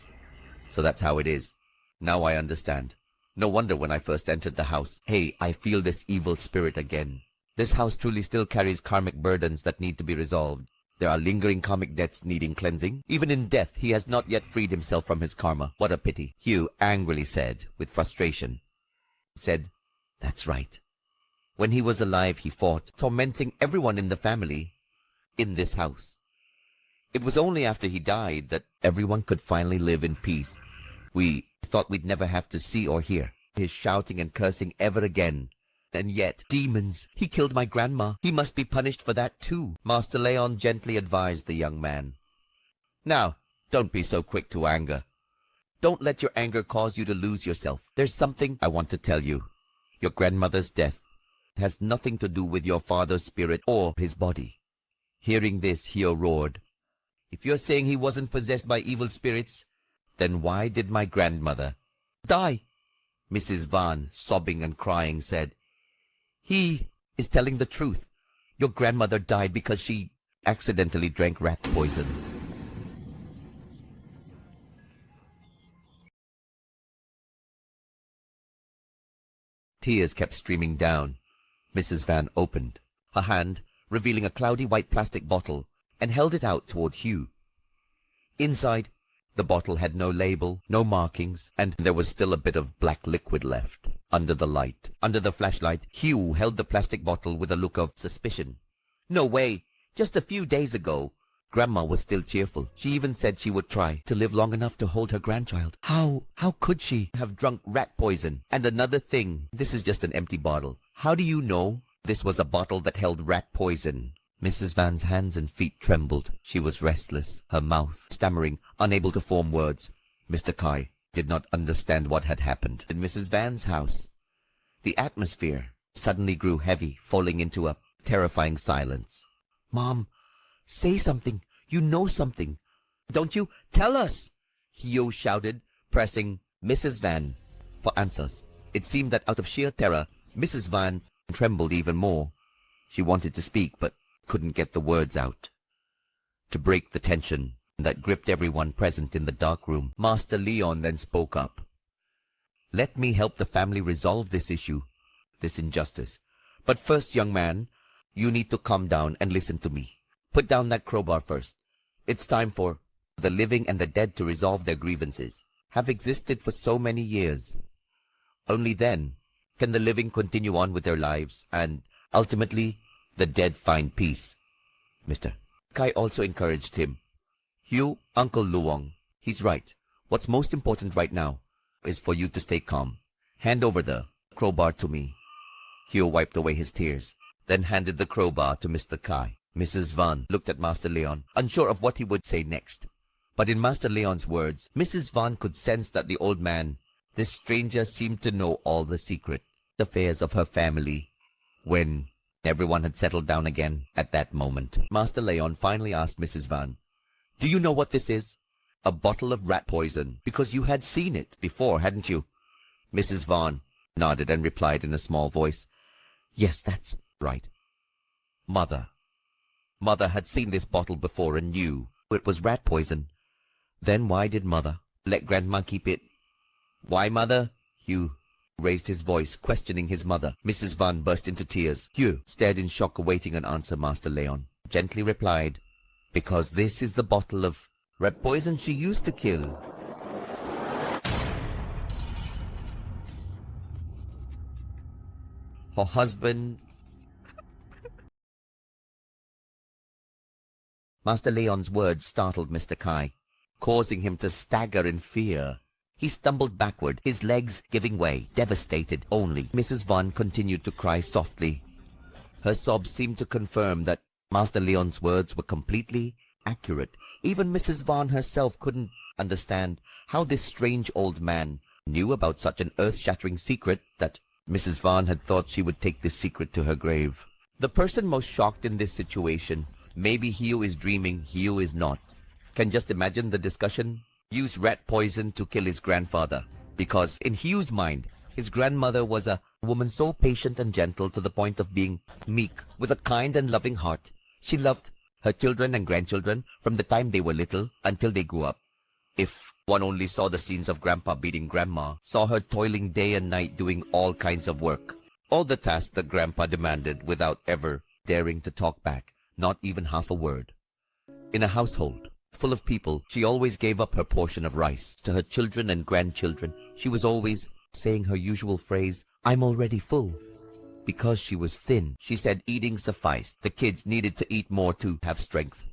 S1: "So that's how it is. Now I understand. No wonder when I first entered the house. Hey, I feel this evil spirit again. This house truly still carries karmic burdens that need to be resolved. There are lingering karmic debts needing cleansing. Even in death, he has not yet freed himself from his karma. What a pity." Hugh angrily said, with frustration. Said, "That's right. When he was alive, he fought, tormenting everyone in the family, in this house. It was only after he died that everyone could finally live in peace. We thought we'd never have to see or hear his shouting and cursing ever again. And yet, demons, he killed my grandma. He must be punished for that too, Master Leon gently advised the young man. Now, don't be so quick to anger. Don't let your anger cause you to lose yourself. There's something I want to tell you. Your grandmother's death has nothing to do with your father's spirit or his body. Hearing this, Hio roared. If you're saying he wasn't possessed by evil spirits, then why did my grandmother die? Mrs. Van, sobbing and crying, said, He is telling the truth. Your grandmother died because she accidentally drank rat poison. Tears kept streaming down. Mrs. Van opened her hand, revealing a cloudy white plastic bottle, and held it out toward Hugh. Inside, the bottle had no label, no markings, and there was still a bit of black liquid left. Under the flashlight, Hugh held the plastic bottle with a look of suspicion. No way! Just a few days ago, Grandma was still cheerful. She even said she would try to live long enough to hold her grandchild. How could she have drunk rat poison? And another thing, this is just an empty bottle. How do you know this was a bottle that held rat poison? Mrs. Van's hands and feet trembled. She was restless, her mouth stammering, unable to form words. Mr. Kai did not understand what had happened in Mrs. Van's house. The atmosphere suddenly grew heavy, falling into a terrifying silence. Mom, say something. You know something. Don't you? Tell us! Hio shouted, pressing Mrs. Van for answers. It seemed that out of sheer terror, Mrs. Van trembled even more. She wanted to speak, but couldn't get the words out. To break the tension that gripped everyone present in the dark room, Master Leon then spoke up. Let me help the family resolve this issue, this injustice. But first, young man, you need to calm down and listen to me. Put down that crowbar first. It's time for the living and the dead to resolve their grievances. Have existed for so many years. Only then can the living continue on with their lives and, ultimately, the dead find peace. Mr. Kai also encouraged him. Hugh, Uncle Luong, he's right. What's most important right now is for you to stay calm. Hand over the crowbar to me. Hugh wiped away his tears, then handed the crowbar to Mr. Kai. Mrs. Van looked at Master Leon, unsure of what he would say next. But in Master Leon's words, Mrs. Van could sense that the old man, this stranger, seemed to know all the secret affairs of her family. When everyone had settled down again at that moment, Master Leon finally asked Mrs. Van, Do you know what this is? A bottle of rat poison, because you had seen it before, hadn't you? Mrs. Van nodded and replied in a small voice, Yes, that's right. Mother had seen this bottle before and knew it was rat poison. Then why did Mother let Grandma keep it? Why, Mother? Hugh raised his voice, questioning his mother. Mrs. Van burst into tears. Hugh stared in shock, awaiting an answer. Master Leon gently replied, Because this is the bottle of rat poison she used to kill. Her husband... Master Leon's words startled Mr. Kai, causing him to stagger in fear. He stumbled backward, his legs giving way, devastated. Only Mrs. Van continued to cry softly. Her sobs seemed to confirm that Master Leon's words were completely accurate. Even Mrs. Van herself couldn't understand how this strange old man knew about such an earth-shattering secret that Mrs. Van had thought she would take this secret to her grave. The person most shocked in this situation, maybe Hugh is dreaming, Hugh is not, can just imagine the discussion. Use rat poison to kill his grandfather, because in Hugh's mind, his grandmother was a woman so patient and gentle to the point of being meek, with a kind and loving heart. She loved her children and grandchildren from the time they were little until they grew up. If one only saw the scenes of Grandpa beating Grandma, saw her toiling day and night doing all kinds of work, all the tasks that Grandpa demanded without ever daring to talk back, not even half a word. In a household full of people, she always gave up her portion of rice to her children and grandchildren. She was always saying her usual phrase, I'm already full. Because she was thin, she said eating sufficed. The kids needed to eat more to have strength.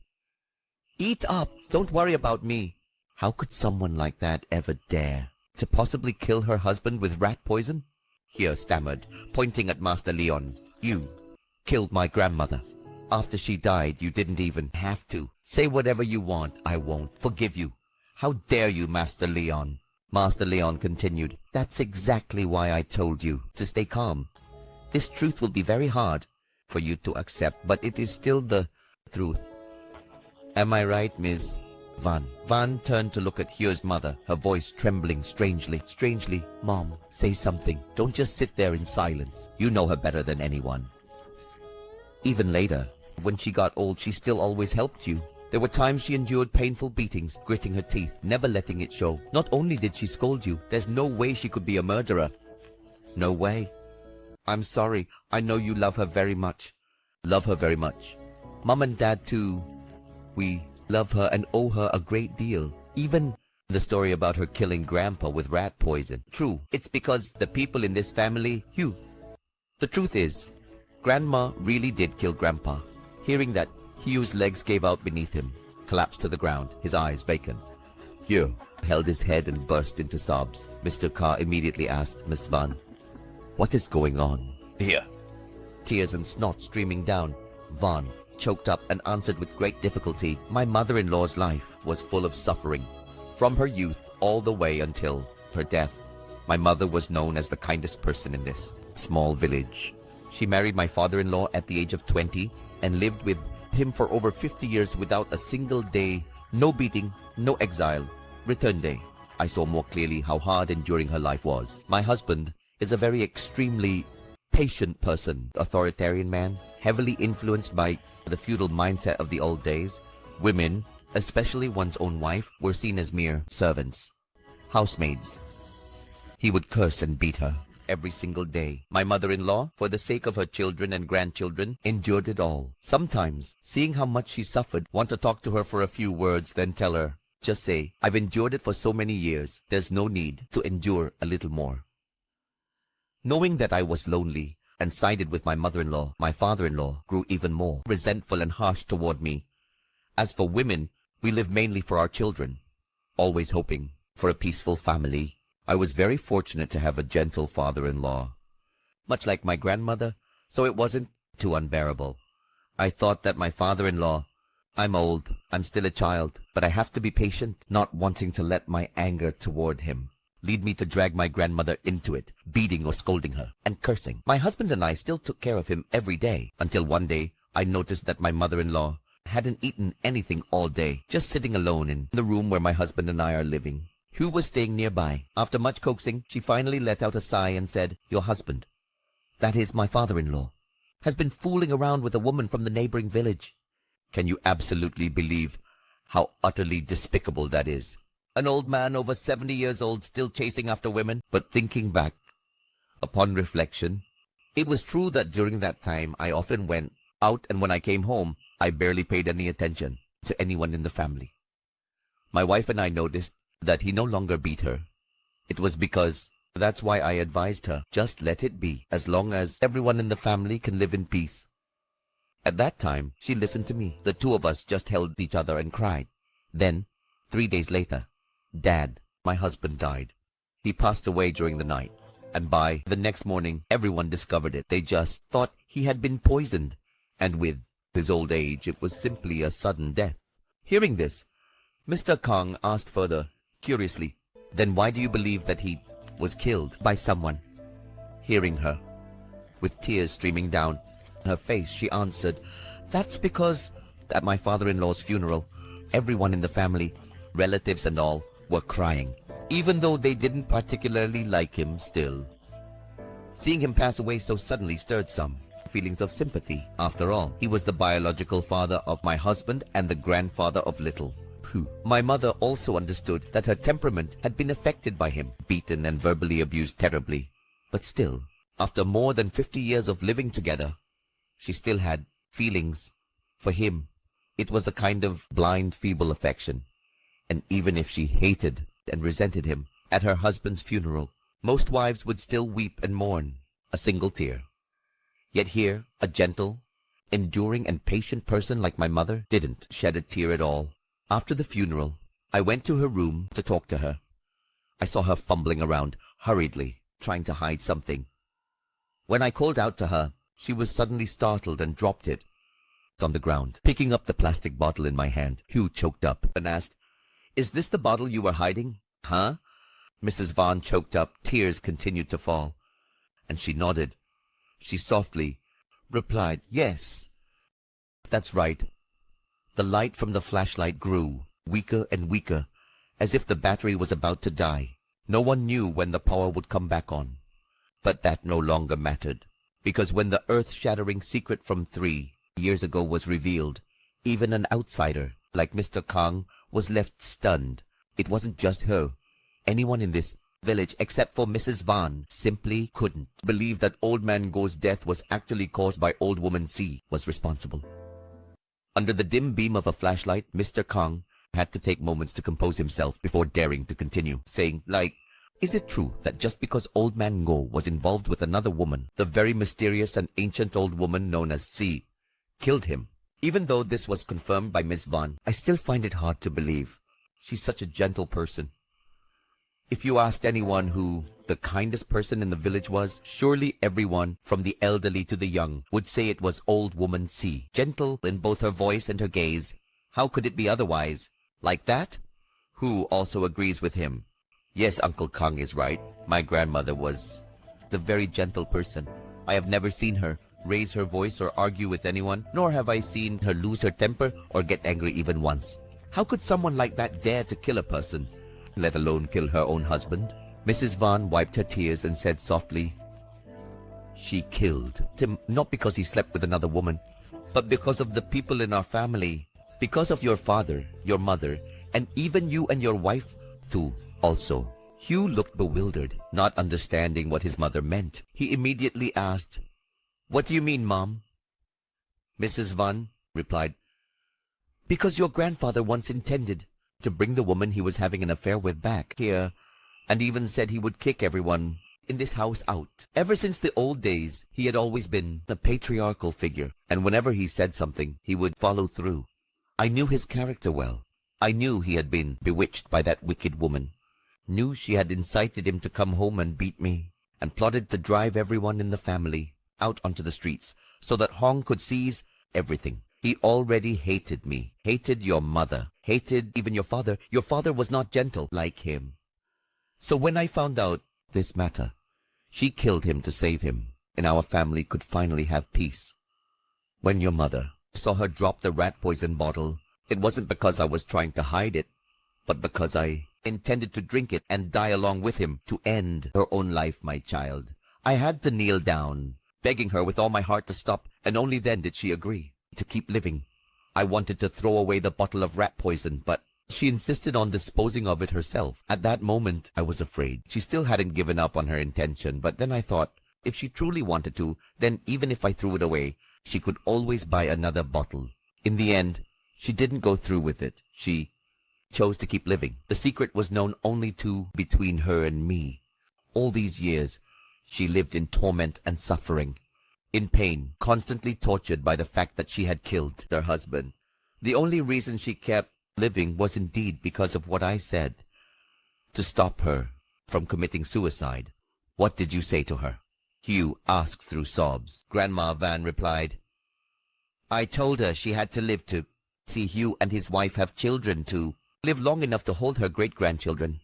S1: Eat up, don't worry about me. How could someone like that ever dare to possibly kill her husband with rat poison? Here stammered, pointing at Master Leon. You killed my grandmother. After she died, you didn't even have to. Say whatever you want, I won't forgive you. How dare you, Master Leon? Master Leon continued, that's exactly why I told you to stay calm. This truth will be very hard for you to accept, but it is still the truth. Am I right, Ms. Van? Van turned to look at Hugh's mother, her voice trembling strangely. Strangely, Mom, say something. Don't just sit there in silence. You know her better than anyone. Even later, when she got old, she still always helped you. There were times she endured painful beatings, gritting her teeth, never letting it show. Not only did she scold you, there's no way she could be a murderer. No way. I'm sorry. I know you love her very much. Love her very much. Mom and Dad too. We love her and owe her a great deal. Even the story about her killing Grandpa with rat poison. True, it's because the people in this family, Hugh. The truth is, Grandma really did kill Grandpa. Hearing that, Hugh's legs gave out beneath him, collapsed to the ground, his eyes vacant. Hugh held his head and burst into sobs. Mr. Carr immediately asked Miss Van, what is going on here? Tears and snot streaming down. Van choked up and answered with great difficulty. My mother-in-law's life was full of suffering, from her youth all the way until her death. My mother was known as the kindest person in this small village. She married my father-in-law at the age of 20 and lived with him for over 50 years without a single day, no beating, no exile. Return day, I saw more clearly how hard enduring her life was. My husband is a very extremely patient person, authoritarian man, heavily influenced by the feudal mindset of the old days. Women, especially one's own wife, were seen as mere servants, housemaids. He would curse and beat her every single day. My mother-in-law, for the sake of her children and grandchildren, endured it all. Sometimes, seeing how much she suffered, want to talk to her for a few words, then tell her, just say, I've endured it for so many years, there's no need to endure a little more. Knowing that I was lonely and sided with my mother-in-law, my father-in-law grew even more resentful and harsh toward me. As for women, we live mainly for our children, always hoping for a peaceful family. I was very fortunate to have a gentle father-in-law, much like my grandmother, so it wasn't too unbearable. I thought that my father-in-law, I'm old, I'm still a child, but I have to be patient, not wanting to let my anger toward him lead me to drag my grandmother into it, beating or scolding her, and cursing. My husband and I still took care of him every day, until one day I noticed that my mother-in-law hadn't eaten anything all day, just sitting alone in the room where my husband and I are living. Hugh was staying nearby. After much coaxing, she finally let out a sigh and said, your husband, that is my father-in-law, has been fooling around with a woman from the neighboring village. Can you absolutely believe how utterly despicable that is? An old man over 70 years old still chasing after women? But thinking back, upon reflection, it was true that during that time I often went out, and when I came home, I barely paid any attention to anyone in the family. My wife and I noticed that he no longer beat her. It was because that's why I advised her, just let it be, as long as everyone in the family can live in peace. At that time, she listened to me. The two of us just held each other and cried. Then, 3 days later, Dad, my husband, died. He passed away during the night, and by the next morning, everyone discovered it. They just thought he had been poisoned, and with his old age, it was simply a sudden death. Hearing this, Mr. Kong asked further, curiously, then why do you believe that he was killed by someone? Hearing her, with tears streaming down her face, she answered, that's because at my father-in-law's funeral, everyone in the family, relatives and all, were crying, even though they didn't particularly like him still. Seeing him pass away so suddenly stirred some feelings of sympathy. After all, he was the biological father of my husband and the grandfather of Little. My mother also understood that her temperament had been affected by him, beaten and verbally abused terribly. But still, after more than 50 years of living together, she still had feelings for him. It was a kind of blind, feeble affection. And even if she hated and resented him, at her husband's funeral, most wives would still weep and mourn a single tear. Yet here, a gentle, enduring and patient person like my mother didn't shed a tear at all. After the funeral, I went to her room to talk to her. I saw her fumbling around, hurriedly, trying to hide something. When I called out to her, she was suddenly startled and dropped it on the ground. Picking up the plastic bottle in my hand, Hugh choked up and asked, "Is this the bottle you were hiding?" "Huh?" Mrs. Vaughn choked up. Tears continued to fall, and she nodded. She softly replied, "Yes, that's right." The light from the flashlight grew, weaker and weaker, as if the battery was about to die. No one knew when the power would come back on. But that no longer mattered, because when the earth-shattering secret from 3 years ago was revealed, even an outsider like Mr. Kang was left stunned. It wasn't just her. Anyone in this village, except for Mrs. Vaughn, simply couldn't believe that Old Man Go's death was actually caused by Old Woman C was responsible. Under the dim beam of a flashlight, Mr. Kang had to take moments to compose himself before daring to continue, saying, "Is it true that just because Old Man Go was involved with another woman, the very mysterious and ancient old woman known as C killed him?" Even though this was confirmed by Miss Vaughn, I still find it hard to believe. She's such a gentle person. If you asked anyone who the kindest person in the village was, surely everyone, from the elderly to the young, would say it was Old Woman C. Gentle in both her voice and her gaze. How could it be otherwise? Like that? Who also agrees with him. Yes, Uncle Kang is right. My grandmother was a very gentle person. I have never seen her raise her voice or argue with anyone, nor have I seen her lose her temper or get angry even once. How could someone like that dare to kill a person, let alone kill her own husband? Mrs. Vaughn wiped her tears and said softly, "She killed him not because he slept with another woman, but because of the people in our family, because of your father, your mother, and even you and your wife too, also." Hugh looked bewildered, not understanding what his mother meant. He immediately asked, "What do you mean, Mom?" Mrs. Vaughn replied, "Because your grandfather once intended to bring the woman he was having an affair with back here, and even said he would kick everyone in this house out. Ever since the old days, he had always been a patriarchal figure, and whenever he said something, he would follow through. I knew his character well. I knew he had been bewitched by that wicked woman, knew she had incited him to come home and beat me, and plotted to drive everyone in the family out onto the streets so that Hong could seize everything. He already hated me, hated your mother, hated even your father. Your father was not gentle like him. So when I found out this matter, she killed him to save him, and our family could finally have peace. When your mother saw her drop the rat poison bottle, it wasn't because I was trying to hide it, but because I intended to drink it and die along with him to end her own life, my child. I had to kneel down, begging her with all my heart to stop, and only then did she agree to keep living. I wanted to throw away the bottle of rat poison, but she insisted on disposing of it herself. At that moment, I was afraid. She still hadn't given up on her intention, but then I thought, if she truly wanted to, then even if I threw it away, she could always buy another bottle. In the end, she didn't go through with it. She chose to keep living. The secret was known only between her and me. All these years, she lived in torment and suffering, in pain, constantly tortured by the fact that she had killed her husband. The only reason she kept living was indeed because of what I said, to stop her from committing suicide. What did you say to her? Hugh asked through sobs. Grandma Van replied, I told her she had to live to see Hugh and his wife have children, to live long enough to hold her great-grandchildren.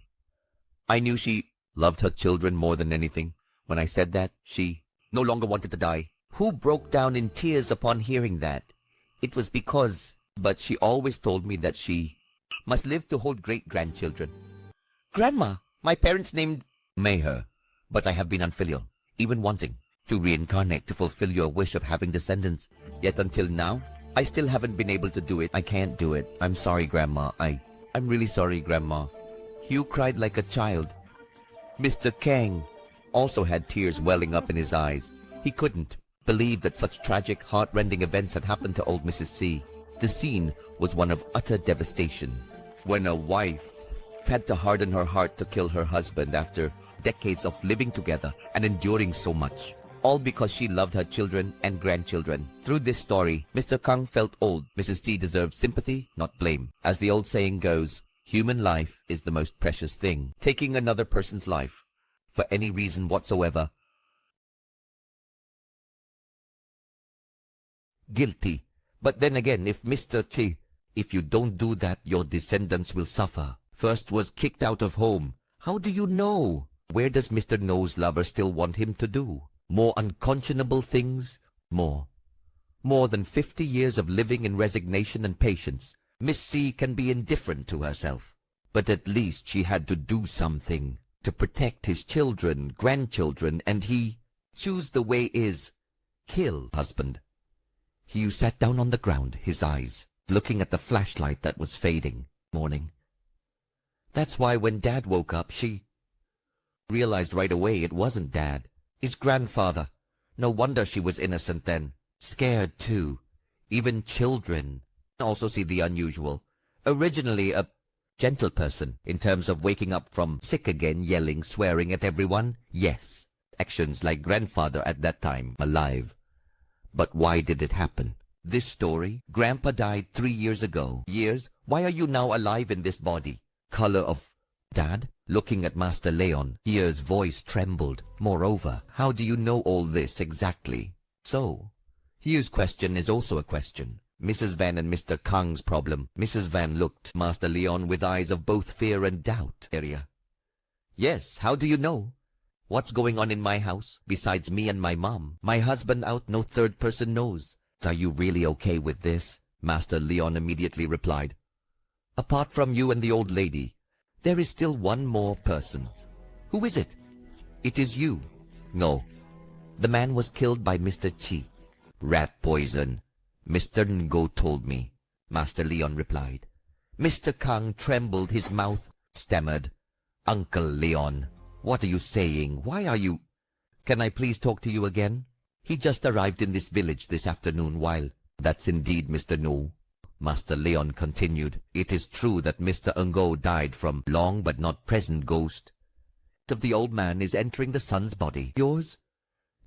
S1: I knew she loved her children more than anything. When I said that, she no longer wanted to die. Who broke down in tears upon hearing that? It was because, but she always told me that she must live to hold great-grandchildren. Grandma, my parents named Mayher, but I have been unfilial, even wanting to reincarnate to fulfill your wish of having descendants. Yet until now, I still haven't been able to do it. I can't do it. I'm sorry, Grandma. I'm really sorry, Grandma. Hugh cried like a child. Mr. Kang also had tears welling up in his eyes. He couldn't believe that such tragic, heart-rending events had happened to old Mrs. C. The scene was one of utter devastation. When a wife had to harden her heart to kill her husband after decades of living together and enduring so much, all because she loved her children and grandchildren. Through this story, Mr. Kang felt old Mrs. C deserved sympathy, not blame. As the old saying goes, human life is the most precious thing. Taking another person's life for any reason whatsoever guilty. But then again, if Mr. Chi, if you don't do that, your descendants will suffer. First was kicked out of home. How do you know? Where does Mr. No's lover still want him to do? More unconscionable things? More than 50 years of living in resignation and patience. Miss C can be indifferent to herself. But at least she had to do something to protect his children, grandchildren, and he choose the way is kill husband. Hugh sat down on the ground, his eyes looking at the flashlight that was fading. Morning. That's why when Dad woke up, she realized right away it wasn't Dad, his grandfather. No wonder she was innocent then. Scared too. Even children also see the unusual. Originally a gentle person in terms of waking up from sick again, yelling, swearing at everyone. Yes, actions like grandfather at that time, alive. But why did it happen? This story, Grandpa died 3 years ago. Years? Why are you now alive in this body? Color of Dad? Looking at Master Leon, Year's voice trembled. Moreover, how do you know all this exactly? So, Hugh's question is also a question. Mrs. Van and Mr. Kang's problem. Mrs. Van looked Master Leon with eyes of both fear and doubt. Yes, how do you know? What's going on in my house, besides me and my mom? My husband out, no third person knows. Are you really okay with this? Master Leon immediately replied. Apart from you and the old lady, there is still one more person. Who is it? It is you. No. The man was killed by Mr. Chi. Rat poison. Mr. Ngo told me, Master Leon replied. Mr. Kang trembled, his mouth stammered. Uncle Leon, what are you saying? Why are you... Can I please talk to you again? He just arrived in this village this afternoon while... That's indeed Mr. No. Master Leon continued. It is true that Mr. Ngo died from long but not present ghost. Of the old man is entering the son's body. Yours?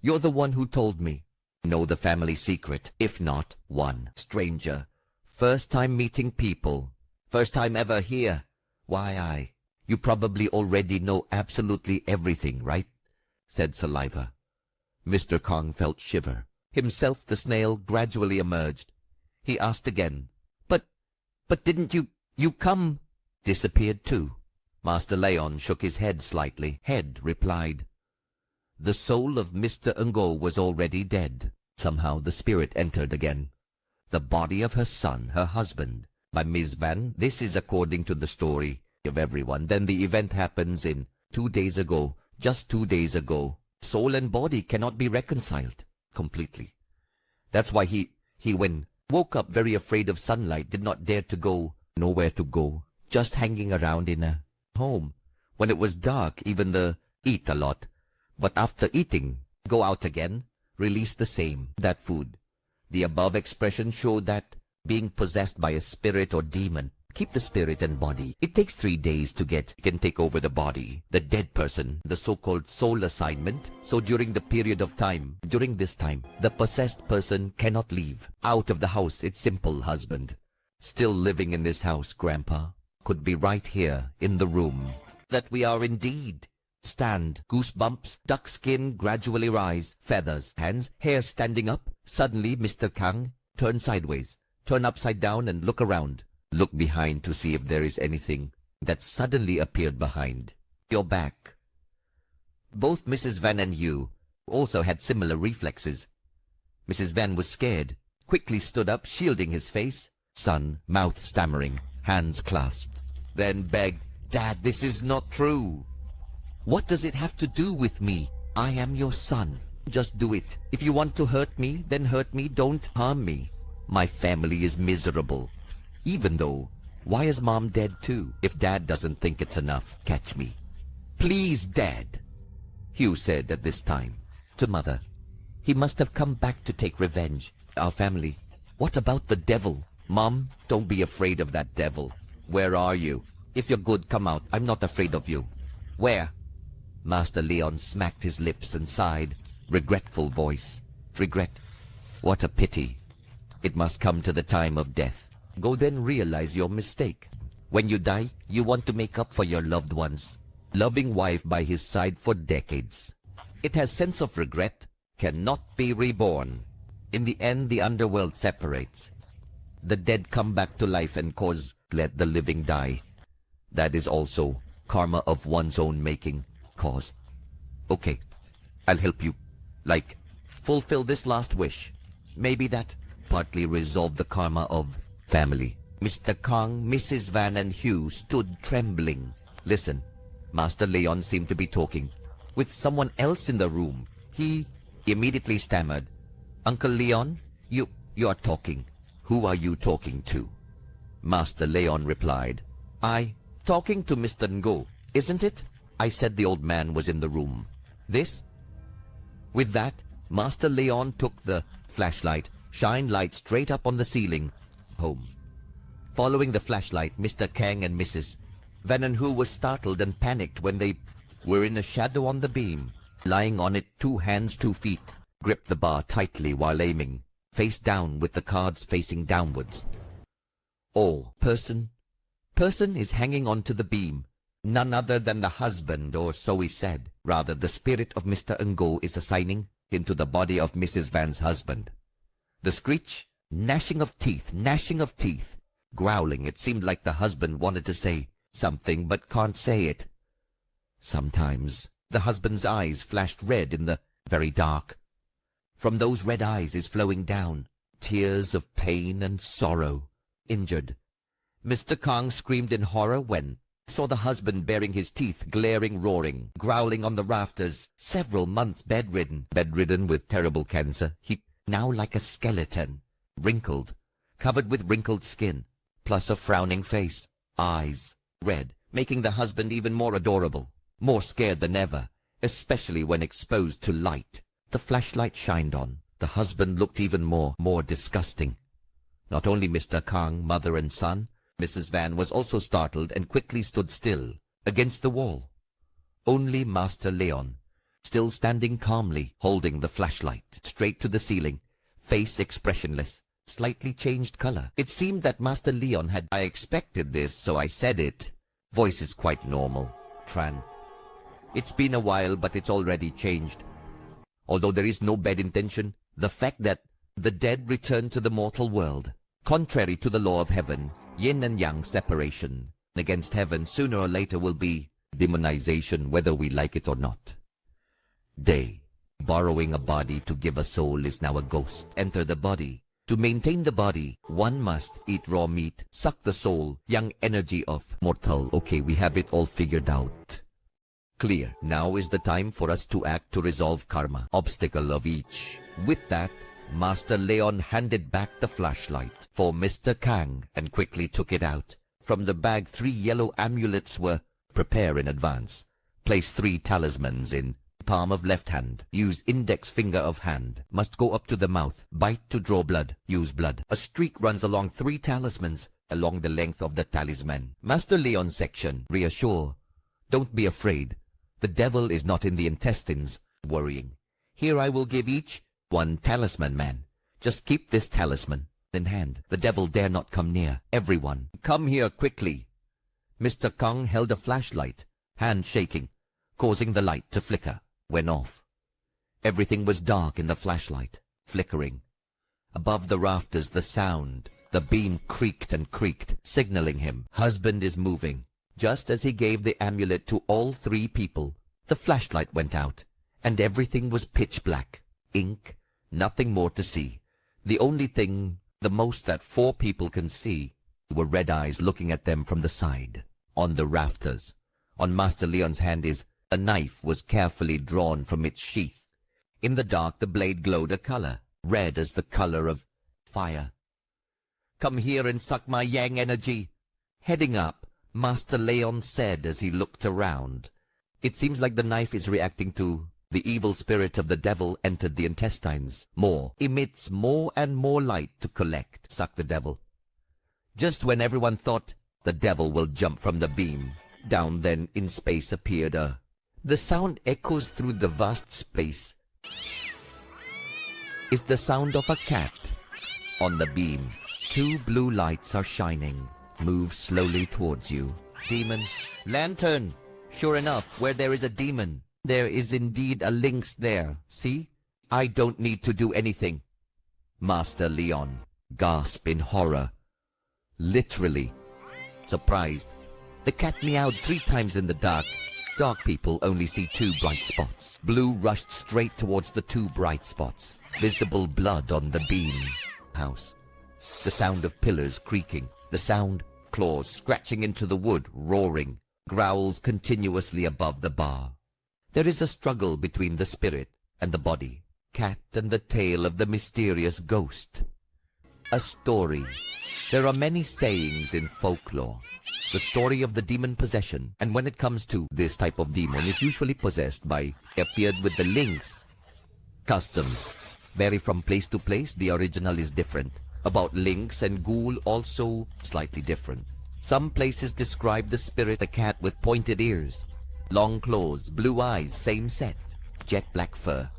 S1: You're the one who told me. Know the family secret, if not one. Stranger. First time meeting people. First time ever here. Why You probably already know absolutely everything, right? Said Saliva. Mr. Kong felt shiver. Himself the snail gradually emerged. He asked again. But didn't you come? Disappeared too. Master Leon shook his head slightly. Head replied. The soul of Mr. Ngo was already dead. Somehow the spirit entered again. The body of her son, her husband. By Ms. Van, this is according to the story of everyone. Then the event happens in 2 days ago. Just 2 days ago. Soul and body cannot be reconciled completely. That's why he when woke up very afraid of sunlight, did not dare to go, nowhere to go, just hanging around in a home. When it was dark, even eat a lot. But after eating, go out again, release the same, that food. The above expression showed that being possessed by a spirit or demon. Keep the spirit and body. It takes 3 days to can take over the body, the dead person, the so-called soul assignment. So during this time, the possessed person cannot leave out of the house. It's simple, husband. Still living in this house, Grandpa. Could be right here, in the room. That we are indeed. Stand, goosebumps, duck skin gradually rise, feathers, hands, hair standing up. Suddenly, Mr. Kang, turn sideways, turn upside down and look around. Look behind to see if there is anything that suddenly appeared behind your back. Both Mrs. Van and you also had similar reflexes. Mrs. Van was scared, quickly stood up, shielding his face. Son, mouth stammering, hands clasped. Then begged, Dad, this is not true. What does it have to do with me? I am your son. Just do it. If you want to hurt me, then hurt me. Don't harm me. My family is miserable. Even though, why is Mom dead too? If Dad doesn't think it's enough, catch me. Please, Dad, Hugh said at this time to Mother. He must have come back to take revenge. Our family. What about the devil? Mom, don't be afraid of that devil. Where are you? If you're good, come out. I'm not afraid of you. Where? Master Leon smacked his lips and sighed. Regretful voice. Regret. What a pity. It must come to the time of death. Go then realize your mistake. When you die, you want to make up for your loved ones. Loving wife by his side for decades. It has sense of regret, cannot be reborn. In the end, the underworld separates. The dead come back to life and cause let the living die. That is also karma of one's own making. Cause. Okay, I'll help you. Like, fulfill this last wish. Maybe that partly resolve the karma of family. Mr. Kong, Mrs. Van and Hugh stood trembling. Listen, Master Leon seemed to be talking with someone else in the room. He immediately stammered, Uncle Leon, you are talking. Who are you talking to? Master Leon replied, talking to Mr. Ngo, isn't it? I said the old man was in the room. This? With that, Master Leon took the flashlight, shined light straight up on the ceiling. Home. Following the flashlight, Mr. Kang and Mrs. Van and Hu were startled and panicked when they were in a shadow on the beam. Lying on it, 2 hands, 2 feet, gripped the bar tightly while aiming, face down with the cards facing downwards. Person is hanging onto the beam. None other than the husband, or so he said. Rather, the spirit of Mr. Ngo is assigning into the body of Mrs. Van's husband. The screech, gnashing of teeth, growling. It seemed like the husband wanted to say something but can't say it. Sometimes the husband's eyes flashed red in the very dark. From those red eyes is flowing down tears of pain and sorrow. Injured. Mr. Kong screamed in horror when saw the husband baring his teeth, glaring, roaring, growling on the rafters. Several months bedridden with terrible cancer. He now like a skeleton, wrinkled, covered with wrinkled skin, plus a frowning face, eyes red, making the husband even more adorable, more scared than ever, especially when exposed to light. The flashlight shined on. The husband looked even more disgusting. Not only Mr. Kang, mother and son, Mrs. Van was also startled and quickly stood still against the wall. Only Master Leon, still standing calmly, holding the flashlight straight to the ceiling, face expressionless, slightly changed color. It seemed that Master Leon had. I expected this, so I said it. Voice is quite normal. Tran. It's been a while, but it's already changed. Although there is no bad intention, the fact that the dead return to the mortal world, contrary to the law of heaven, yin and yang separation, against heaven sooner or later will be demonization, whether we like it or not. Day. Borrowing a body to give a soul is now a ghost. Enter the body. To maintain the body, one must eat raw meat, suck the soul, young energy of mortal. Okay, we have it all figured out. Clear. Now is the time for us to act to resolve karma, obstacle of each. With that, Master Leon handed back the flashlight for Mr. Kang and quickly took it out. From the bag, 3 yellow amulets were prepared in advance. Place 3 talismans in palm of left hand. Use index finger of hand. Must go up to the mouth. Bite to draw blood. Use blood. A streak runs along 3 talismans along the length of the talisman. Master Leon section. Reassure. Don't be afraid. The devil is not in the intestines. Worrying. Here I will give each 1 talisman, man. Just keep this talisman in hand. The devil dare not come near. Everyone, come here quickly. Mr. Kong held a flashlight, hand shaking, causing the light to flicker. Went off. Everything was dark in the flashlight, flickering. Above the rafters, the sound. The beam creaked and creaked, signaling him. Husband is moving. Just as he gave the amulet to all 3 people, the flashlight went out, and everything was pitch black. Ink. Nothing more to see. The only thing, the most that 4 people can see, were red eyes looking at them from the side. On the rafters, on Master Leon's hand a knife was carefully drawn from its sheath. In the dark, the blade glowed a color, red as the color of fire. Come here and suck my yang energy. Heading up, Master Leon said as he looked around. It seems like the knife is reacting to the evil spirit of the devil entered the intestines. Emits more and more light to collect. Suck the devil. Just when everyone thought the devil will jump from the beam, down then in space appeared the sound echoes through the vast space. It's the sound of a cat. On the beam, 2 blue lights are shining. Move slowly towards you. Demon. Lantern. Sure enough, where there is a demon, there is indeed a lynx there. See? I don't need to do anything. Master Leon gasped in horror. Literally. Surprised, the cat meowed 3 times in the dark. Dark people only see 2 bright spots. Blue rushed straight towards the 2 bright spots. Visible blood on the beam house. The sound of pillars creaking. The sound, claws scratching into the wood, roaring. Growls continuously above the bar. There is a struggle between the spirit and the body. Cat and the tale of the mysterious ghost. A story. There are many sayings in folklore. The story of the demon possession, and when it comes to this type of demon, is usually possessed by appeared with the links. Customs vary from place to place. The original is different. About lynx and ghoul also slightly different. Some places describe the spirit a cat with pointed ears, long claws, blue eyes, same set, jet black fur.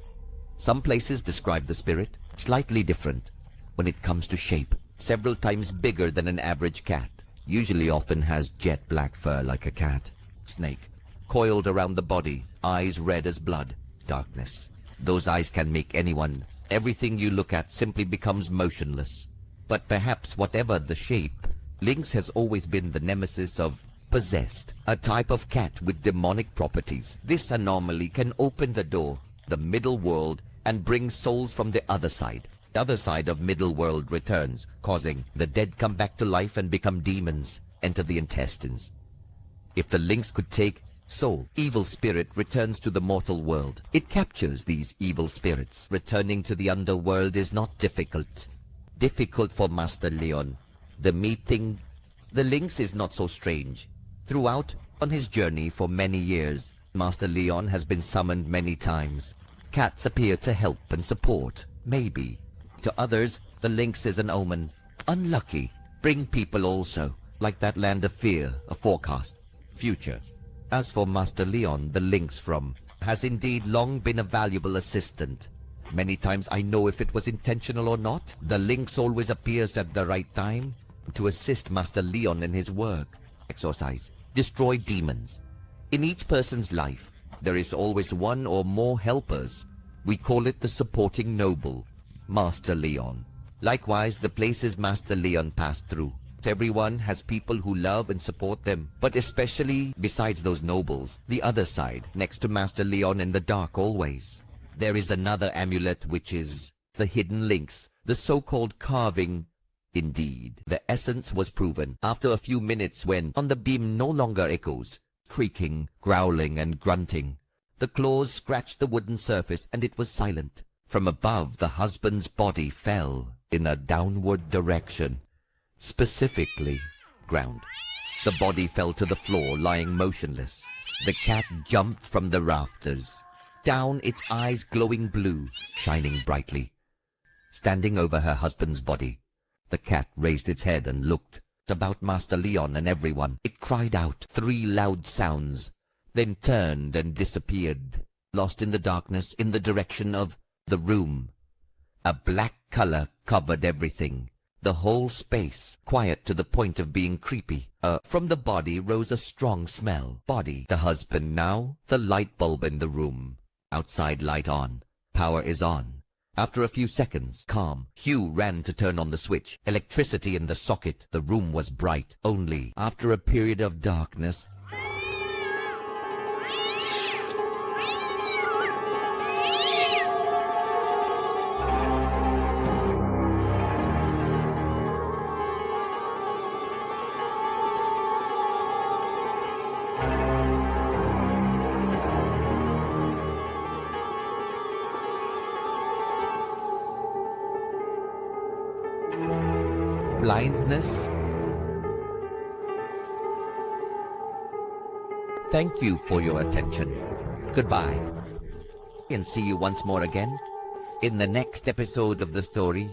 S1: Some places describe the spirit slightly different when it comes to shape, several times bigger than an average cat. Usually often has jet black fur like a cat. Snake, coiled around the body, eyes red as blood, darkness. Those eyes can make anyone, everything you look at simply becomes motionless. But perhaps whatever the shape, lynx has always been the nemesis of possessed, a type of cat with demonic properties. This anomaly can open the door, the middle world, and bring souls from the other side. The other side of middle world returns, causing the dead come back to life and become demons, enter the intestines. If the lynx could take soul, evil spirit returns to the mortal world. It captures these evil spirits. Returning to the underworld is not difficult. Difficult for Master Leon. The meeting, the lynx is not so strange. Throughout, on his journey for many years, Master Leon has been summoned many times. Cats appear to help and support, maybe. To others, the lynx is an omen. Unlucky. Bring people also, like that land of fear, a forecast, future. As for Master Leon, the lynx from, has indeed long been a valuable assistant. Many times I know if it was intentional or not. The lynx always appears at the right time to assist Master Leon in his work. Exorcise, destroy demons. In each person's life, there is always one or more helpers. We call it the supporting noble, Master Leon. Likewise, the places Master Leon passed through. Everyone has people who love and support them, but especially besides those nobles, the other side, next to Master Leon in the dark always. There is another amulet which is the hidden links, the so-called carving. Indeed, the essence was proven after a few minutes when on the beam no longer echoes, creaking, growling and grunting. The claws scratched the wooden surface and it was silent. From above, the husband's body fell in a downward direction, specifically ground. The body fell to the floor, lying motionless. The cat jumped from the rafters, down, its eyes glowing blue, shining brightly. Standing over her husband's body, the cat raised its head and looked about Master Leon and everyone. It cried out 3 loud sounds, then turned and disappeared, lost in the darkness in the direction of the room. A black color covered everything, the whole space, quiet to the point of being creepy. From the body rose a strong smell. Body, the husband now, the light bulb in the room. Outside light on. Power is on. After a few seconds, calm. Hugh ran to turn on the switch. Electricity in the socket. The room was bright. Only after a period of darkness, blindness. Thank you for your attention. Goodbye. And see you once more again in the next episode of the story